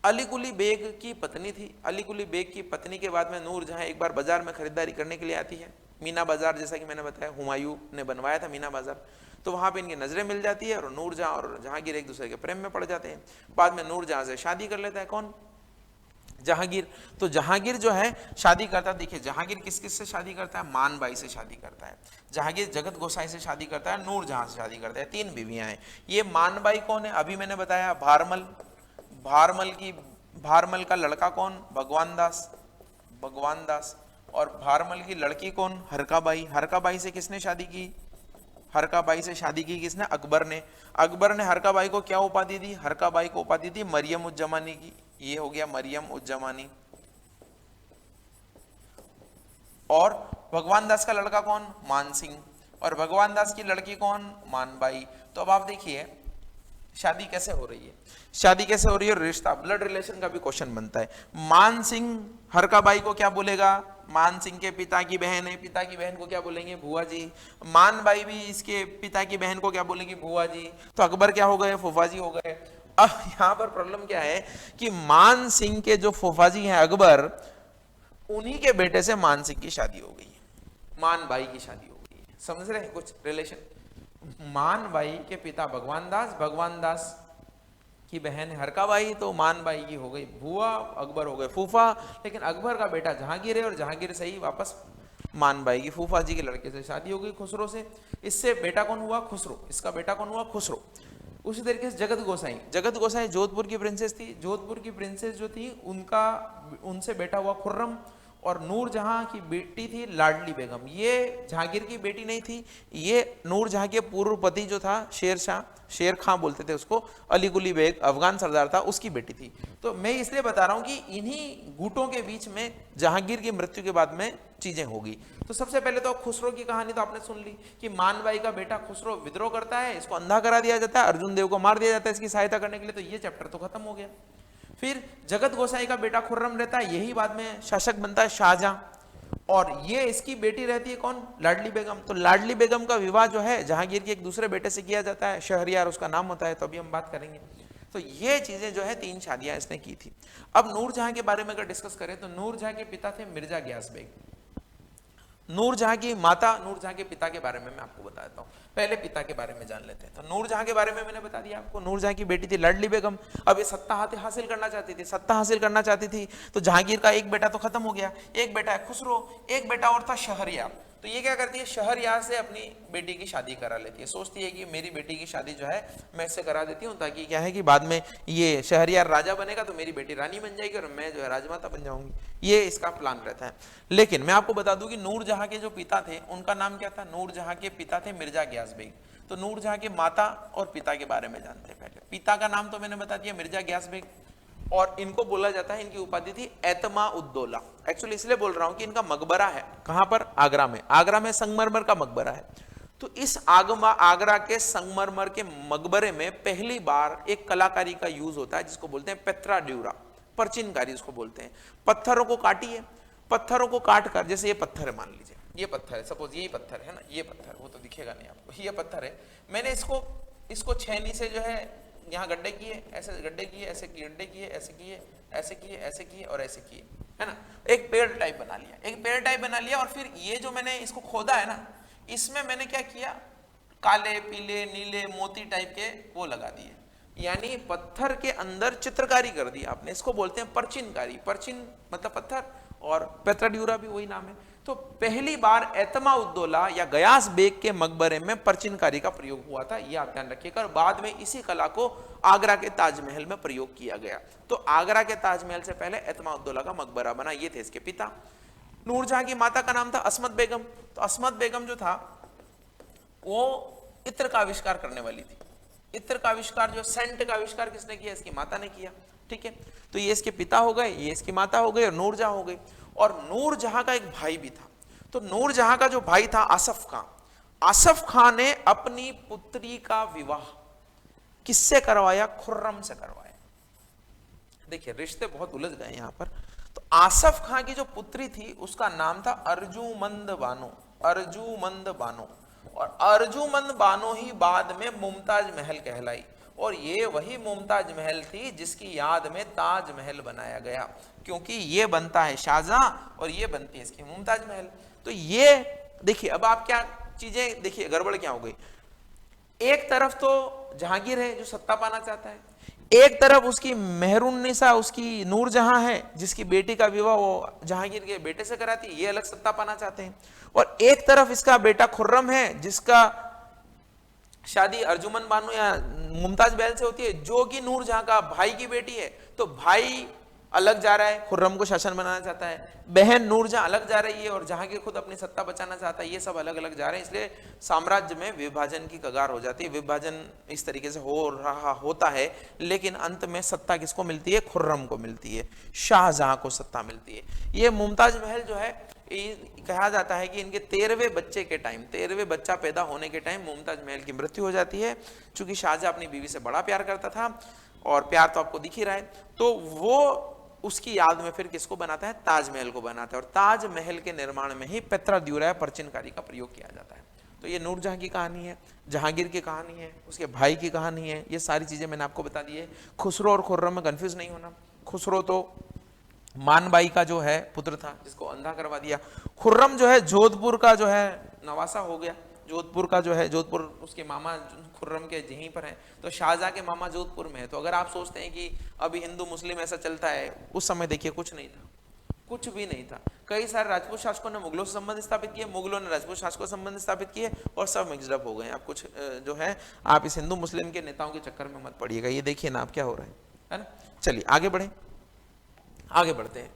अली कुली बेग की पत्नी थी। अली कुली बेग की पत्नी के बाद में नूरजहां एक बार बाजार में खरीदारी करने के लिए आती है, मीना बाजार, जैसा कि मैंने बताया हुमायूं ने बनवाया था मीना बाजार। तो वहां पे इनकी नजरें मिल जाती है और नूरजहां और जहांगीर एक दूसरे के प्रेम में पड़ जाते हैं। बाद में नूरजहां से शादी कर लेता है कौन, जहांगीर। तो जहांगीर जो है शादी करता है, देखिए जहांगीर किस किस से शादी करता है, मानबाई से शादी करता है। जहांगीर जगत गोसाई से शादी करता है, नूरजहां से शादी करता है। 3 बीवियां हैं। ये मानबाई कौन है, अभी मैंने बताया भारमल। भारमल का लड़का कौन, भगवान दास। और भारमल की लड़की कौन, हरकाबाई। हरकाबाई से किसने शादी की, हरकाबाई से शादी की किसने, अकबर ने। अकबर ने हरकाबाई को क्या उपाधि दी, हरकाबाई को उपाधि दी मरियम उज जमानी की। ये हो गया मरियम उज जमानी। और भगवान दास का लड़का कौन, मान सिंह। और भगवान दास की लड़की कौन, मानबाई। तो अब आप देखिए शादी कैसे हो रही है, शादी कैसे हो रही है, रिश्ता ब्लड रिलेशन का भी क्वेश्चन बनता है। मान सिंह हरकाबाई को क्या बोलेगा, मान सिंह के पिता की बहन है, पिता की बहन को क्या बोलेंगे, बुआ जी। मानबाई भी इसके पिता की बहन को क्या बोलेंगे, बुआ जी। तो अकबर क्या हो गए, फूफा जी हो गए। अब यहाँ पर प्रॉब्लम क्या है कि मान सिंह के जो फूफा जी हैं अकबर, उन्हीं के बेटे से मान सिंह की शादी हो गई है, मानबाई की शादी हो गई है। समझ रहे हैं कुछ रिलेशन। मानबाई के पिता भगवान दास की बहन हरकाबाई, तो मानबाई की हो गई बुआ, अकबर हो गए फूफा। लेकिन अकबर का बेटा जहांगीर है और जहांगीर से ही वापस मानबाई की फूफा जी के लड़के से शादी हो गई खुसरो से। इससे बेटा कौन हुआ, खुसरो। इसका बेटा कौन हुआ, खुसरो। उसी तरीके से जगत गोसाई जोधपुर की प्रिंसेस थी। जोधपुर की प्रिंसेस जो थी उनका उनसे बेटा हुआ खुर्रम, और नूरजहां की बेटी थी लाडली बेगम। ये जहांगीर की बेटी नहीं थी, ये नूरजहां के पूर्व पति जो था शेर खां बोलते थे उसको, अली कुली बेग अफगान सरदार था, उसकी बेटी थी। तो मैं इसलिए बता रहा हूं कि इन्हीं गुटों के बीच में जहांगीर की मृत्यु के बाद में चीजें होगी। तो सबसे पहले तो खुसरो की कहानी तो आपने सुन ली कि मानबाई का बेटा खुसरो विद्रोह करता है, इसको अंधा करा दिया जाता है, अर्जुन देव को मार दिया जाता है इसकी सहायता करने के लिए। तो ये चैप्टर तो खत्म हो गया। फिर जगत गोसाई का बेटा खुर्रम रहता है, यही बाद में शासक बनता है शाहजहां, और ये इसकी बेटी रहती है कौन, लाडली बेगम। तो लाडली बेगम का विवाह जो है जहांगीर के एक दूसरे बेटे से किया जाता है, शहरयार उसका नाम होता है, तो अभी हम बात करेंगे। तो ये चीजें जो है 3 शादियां इसने की थी। अब नूरजहां के बारे में अगर डिस्कस करें तो नूरजहां के पिता थे मिर्जा गयास बेग। नूरजहां की माता नूरजहां के पिता के बारे में मैं आपको बता देता हूँ। पहले पिता के बारे में जान लेते हैं। तो नूरजहां के बारे में मैंने बता दिया आपको, नूरजहां की बेटी थी लाडली बेगम। अब ये सत्ता हासिल करना चाहती थी। तो जहांगीर का एक बेटा तो खत्म हो गया, एक बेटा है खुसरो, एक बेटा और था शहरयार। तो ये क्या करती है, शहरयार से अपनी बेटी की शादी करा लेती है। सोचती है कि मेरी बेटी की शादी जो है मैं इससे करा देती हूँ, ताकि क्या है कि बाद में ये शहरयार राजा बनेगा तो मेरी बेटी रानी बन जाएगी और मैं जो है राजमाता बन जाऊंगी। ये इसका प्लान रहता है। लेकिन मैं आपको बता दूं कि नूरजहां के जो पिता थे उनका नाम क्या था, नूरजहां के पिता थे मिर्जा गयास बेग। तो नूरजहां के माता और पिता के बारे में जानते हैं। पहले पिता का नाम तो मैंने बता दिया, मिर्जा गयास बेग, और इनको बोला जाता है, इनकी उपाधि थी एतमा उद्दौला। एक्चुअली इसलिए बोल रहा हूं कि इनका मकबरा है कहां पर, आगरा में संगमरमर का मकबरा है। तो इस आगरा के संगमरमर के मकबरे में पहली बार एक कलाकारी का यूज होता है जिसको बोलते हैं पेत्रा ड्यूरा, परचिनकारी उसको बोलते हैं। पत्थरों को काटिए, पत्थरों को काट कर, जैसे ये पत्थर है, मान लीजिए ये पत्थर है, सपोज यही पत्थर है ना, ये पत्थर, वो तो दिखेगा नहीं आपको, ये पत्थर है। मैंने इसको छेनी से जो है यहाँ गड्ढे किए, ऐसे गड्ढे किए, ऐसे गड्ढे किए, ऐसे किए, ऐसे किए, ऐसे किए और ऐसे किए, है ना, एक पेड़ टाइप बना लिया। और फिर ये जो मैंने इसको खोदा है ना, इसमें मैंने क्या किया, काले पीले नीले मोती टाइप के वो लगा दिए, यानी पत्थर के अंदर चित्रकारी कर दी आपने। इसको बोलते हैं परचिनकारी। परचिन मतलब पत्थर, और पेत्राड्यूरा भी वही नाम है। तो पहली बार एतमा उद्दौला या गयास बेग के मकबरे में परचिनकारी का प्रयोग हुआ था, यह आप ध्यान रखिएगा। और बाद में इसी कला को आगरा के ताजमहल में प्रयोग किया गया। तो आगरा के ताजमहल से पहले एतमा उद्दौला का मकबरा बना। ये थे इसके पिता। नूरजहां की माता का नाम था असमत बेगम। तो असमत बेगम जो था वो इत्र का आविष्कार करने वाली थी। इत्र का आविष्कार, जो सेंट का आविष्कार किसने किया, इसकी माता ने किया। ठीक है, तो ये इसके पिता हो गए, ये इसकी माता हो गई, और नूरजहां हो गई। और नूरजहां का एक भाई भी था। तो नूरजहां का जो भाई था आसफ खान ने अपनी पुत्री का विवाह किससे करवाया, खुर्रम से करवाया। देखिए रिश्ते बहुत उलझ गए यहां पर। तो आसफ खान की जो पुत्री थी उसका नाम था अर्जुमंद बानो। और अर्जुमंद बानो ही बाद में मुमताज महल कहलाई। और ये वही मुमताज महल थी जिसकी याद में ताजमहल बनाया गया, क्योंकि ये बनता है शाहजहां और ये बनती है इसकी मुमताज महल। तो ये देखिए, अब आप क्या चीजें देखिए, गड़बड़ क्या हो गई। एक तरफ तो जहांगीर है जो सत्ता पाना चाहता है, एक तरफ उसकी मेहरुन्निसा उसकी नूरजहां है जिसकी बेटी का विवाह वो जहांगीर के बेटे से कराती है, ये अलग सत्ता पाना चाहते हैं। और एक तरफ इसका बेटा खुर्रम है जिसका शादी अर्जुमंद बानो या मुमताज महल से होती है, जो कि नूरजहां का भाई की बेटी है। तो भाई अलग जा रहा है, खुर्रम को शासन बनाना चाहता है, बहन नूरजहां अलग जा रही है, और जहांगीर खुद अपनी सत्ता बचाना चाहता है। ये सब अलग अलग जा रहे हैं, इसलिए साम्राज्य में विभाजन की कगार हो जाती है। विभाजन इस तरीके से होता है, लेकिन अंत में सत्ता किसको मिलती है, खुर्रम को मिलती है, शाहजहां को सत्ता मिलती है। ये मुमताज महल जो है, कहा जाता है कि इनके 13वें बच्चा पैदा होने के टाइम मुमताज महल की मृत्यु हो जाती है। चूंकि शाहजहां अपनी बीवी से बड़ा प्यार करता था, और प्यार तो आपको दिख ही रहा है, तो वो उसकी याद में फिर किसको बनाता है, ताजमहल को बनाता है। और ताजमहल के निर्माण में ही पेत्राड्यूरा परचिनकारी का प्रयोग किया जाता है। तो ये नूरजहां की कहानी है, जहांगीर की कहानी है, उसके भाई की कहानी है। ये सारी चीजें मैंने आपको बता दी है। खुसरो और खुर्रम में कंफ्यूज नहीं होना। खुसरो तो मानबाई का जो है पुत्र था जिसको अंधा करवा दिया। खुर्रम जो है जोधपुर का जो है नवासा हो गया। जोधपुर का जो है, जोधपुर उसके मामा खुर्रम के यहीं पर है। तो शाहजहां के मामा जोधपुर में है। तो अगर आप सोचते हैं कि अभी हिंदू मुस्लिम ऐसा चलता है, उस समय देखिए कुछ नहीं था, कुछ भी नहीं था। कई सारे राजपूत शासकों ने मुगलों से संबंध स्थापित किए, मुगलों ने राजपूत शासकों से संबंध स्थापित किए और सब मिक्सड हो गए। अब कुछ जो है आप इस हिंदू मुस्लिम के नेताओं के चक्कर में मत पड़िएगा। ये देखिए ना आप क्या हो रहा है ना। चलिए आगे बढ़े, आगे बढ़ते हैं।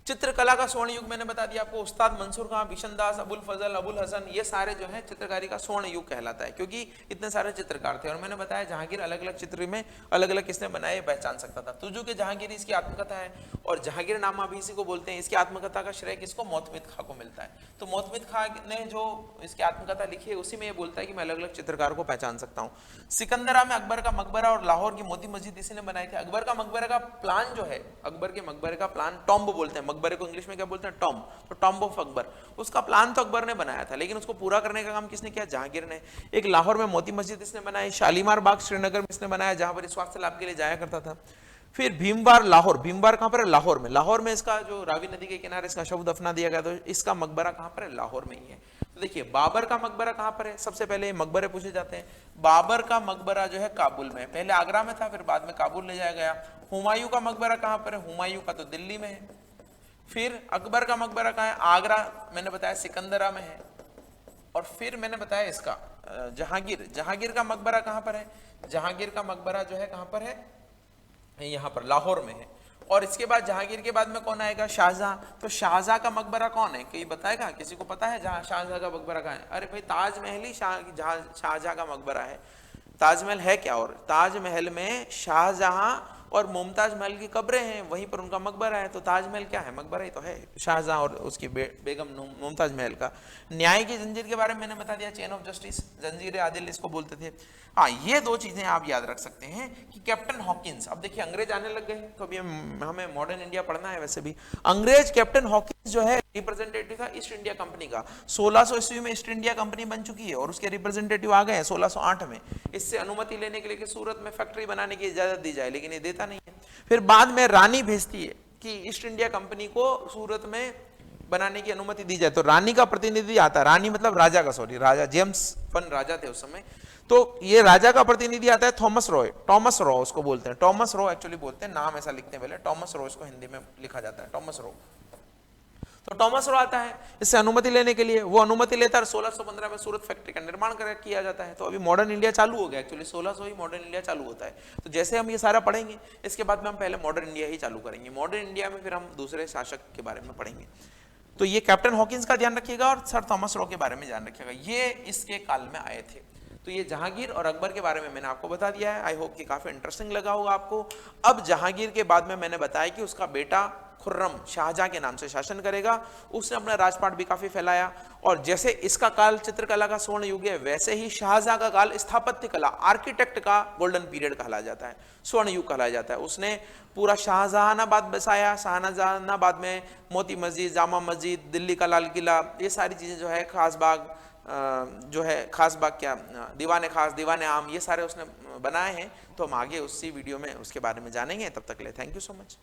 चित्रकला का स्वर्ण युग मैंने बता दिया आपको, उस्ताद मंसूर खां, बिशन दास, अबुल फजल, अबुल हसन, ये सारे जो है चित्रकारी का स्वर्ण युग कहलाता है, क्योंकि इतने सारे चित्रकार थे। और मैंने बताया जहांगीर अलग अलग चित्र में अलग अलग किसने बनाए पहचान सकता था। तुजू के जहांगीर इसकी आत्मकथा है, और जहांगीर नामा भी इसी को बोलते हैं। इसकी आत्मकथा का श्रेय किसको, मोहतमिद खां को मिलता है। तो मोहतमिद खां ने जो इसकी आत्मकथा लिखी है उसी में ये बोलता है कि मैं अलग अलग चित्रकार को पहचान सकता हूँ। सिकंदरा में अकबर का मकबरा और लाहौर की मोती मस्जिद इसी ने बनाई थी। अकबर का मकबरे का प्लान जो है, अकबर के मकबरे का प्लान, टॉम्ब बोलते हैं मकबरे को, इंग्लिश में क्या बोलते हैं, टॉम्ब। तो टॉम्ब ऑफ अकबर, उसका प्लान तो अकबर ने बनाया था, लेकिन उसको पूरा करने का काम किसने किया, जहांगीर ने। एक लाहौर में मोती मस्जिद इसने बनाई, शालीमार बाग श्रीनगर में इसने बनाया, जहां पर स्वास्थ्य लाभ के लिए जाया करता था। फिर भीमबार लाहौर, भीमबार कहां पर है, लाहौर में। लाहौर में इसका जो रावी नदी के किनारे इसका शव दफना दिया गया, तो इसका मकबरा कहां पर है, लाहौर में ही है। तो देखिए बाबर का मकबरा कहां पर है, सबसे पहले मकबरे पूछे जाते हैं। बाबर का मकबरा जो है काबुल में, पहले आगरा में था, फिर बाद में काबुल ले जाया गया। हुमायूं का मकबरा कहां पर है, हुमायूं का तो दिल्ली में है। फिर अकबर का मकबरा कहां है, आगरा, मैंने बताया सिकंदरा में है। और फिर मैंने बताया इसका जहांगीर, जहांगीर का मकबरा कहां पर है, जहांगीर का मकबरा जो है कहां पर है, यहां पर लाहौर में है। और इसके बाद जहांगीर के बाद में कौन आएगा, शाहजहां। तो शाहजहां का मकबरा कौन है, कोई बताएगा, किसी को पता है जहां शाहजहां का मकबरा कहां है? अरे भाई ताजमहल ही शाहजहां का मकबरा है। ताजमहल है क्या, और ताजमहल में शाहजहां और मुमताज महल की कब्रें हैं, वहीं पर उनका मकबरा है। तो ताजमहल क्या है, मकबरा ही तो है शाहजहां और उसकी बेगम मुमताज महल का। न्याय की जंजीर के बारे में मैंने बता दिया, चेन ऑफ जस्टिस, जंजीर आदिल इसको बोलते थे। हाँ, ये दो चीजें आप याद रख सकते हैं कि कैप्टन हॉकिंस, अब देखिए अंग्रेज आने लग गए, तो अभी हमें मॉडर्न इंडिया पढ़ना है। वैसे भी अंग्रेज, कैप्टन हॉकिंस जो है रिप्रेजेंटेटिव था ईस्ट इंडिया कंपनी का। 1600 ईस्वी में ईस्ट इंडिया कंपनी बन चुकी है और उसके रिप्रेजेंटेटिव आ गए हैं 1608 में। इससे अनुमति लेने के लिए कि सूरत में फैक्ट्री बनाने की इजाजत दी जाए, लेकिन ये देता नहीं है। फिर बाद में रानी भेजती है कि ईस्ट इंडिया कंपनी को सूरत में बनाने की अनुमति दी जाए, तो रानी का प्रतिनिधि आता है, रानी मतलब राजा का, सॉरी राजा, जेम्स वन राजा थे उस समय। तो ये राजा का प्रतिनिधि आता है थॉमस रॉय, टॉमस रॉ उसको बोलते हैं, टॉमस रॉ एक्चुअली बोलते हैं, नाम ऐसा लिखते हैं पहले, टॉमस रॉ इसको हिंदी में लिखा जाता है, टॉमस रॉ। तो टॉमस रॉ आता है इससे अनुमति लेने के लिए, वो अनुमति लेता है, 1615 में सूरत फैक्ट्री का निर्माण किया जाता है। तो अभी मॉडर्न इंडिया चालू हो गया, एक्चुअली 1600 ही मॉडर्न इंडिया चालू होता है। तो जैसे हम ये सारा पढ़ेंगे, इसके बाद में हम पहले मॉडर्न इंडिया ही चालू करेंगे। मॉडर्न इंडिया में फिर हम दूसरे शासक के बारे में पढ़ेंगे। तो ये कैप्टन हॉकिंस का ध्यान रखिएगा और सर थॉमस रॉ के बारे में ध्यान रखिएगा, ये इसके काल में आए थे। तो ये जहांगीर और अकबर के बारे में मैंने आपको बता दिया है। आई होप कि काफी इंटरेस्टिंग लगा होगा आपको। अब जहांगीर के बाद में मैंने बताया कि उसका बेटा खुर्रम शाहजहां के नाम से शासन करेगा। उसने अपना राजपाट भी काफी फैलाया, और जैसे इसका काल चित्रकला का स्वर्ण युग है, वैसे ही शाहजहां का काल स्थापत्य कला, आर्किटेक्ट का गोल्डन पीरियड कहला जाता है, स्वर्ण युग कहला जाता है। उसने पूरा शाहजहानाबाद बसाया, शाहजहानाबाद में मोती मस्जिद, जामा मस्जिद, दिल्ली का लाल किला, ये सारी चीजें जो है, खास बाग जो है, खास बाग क्या, दीवाने खास, दीवाने आम, ये सारे उसने बनाए हैं। तो हम आगे उसी वीडियो में उसके बारे में जानेंगे। तब तक के लिए थैंक यू सो मच।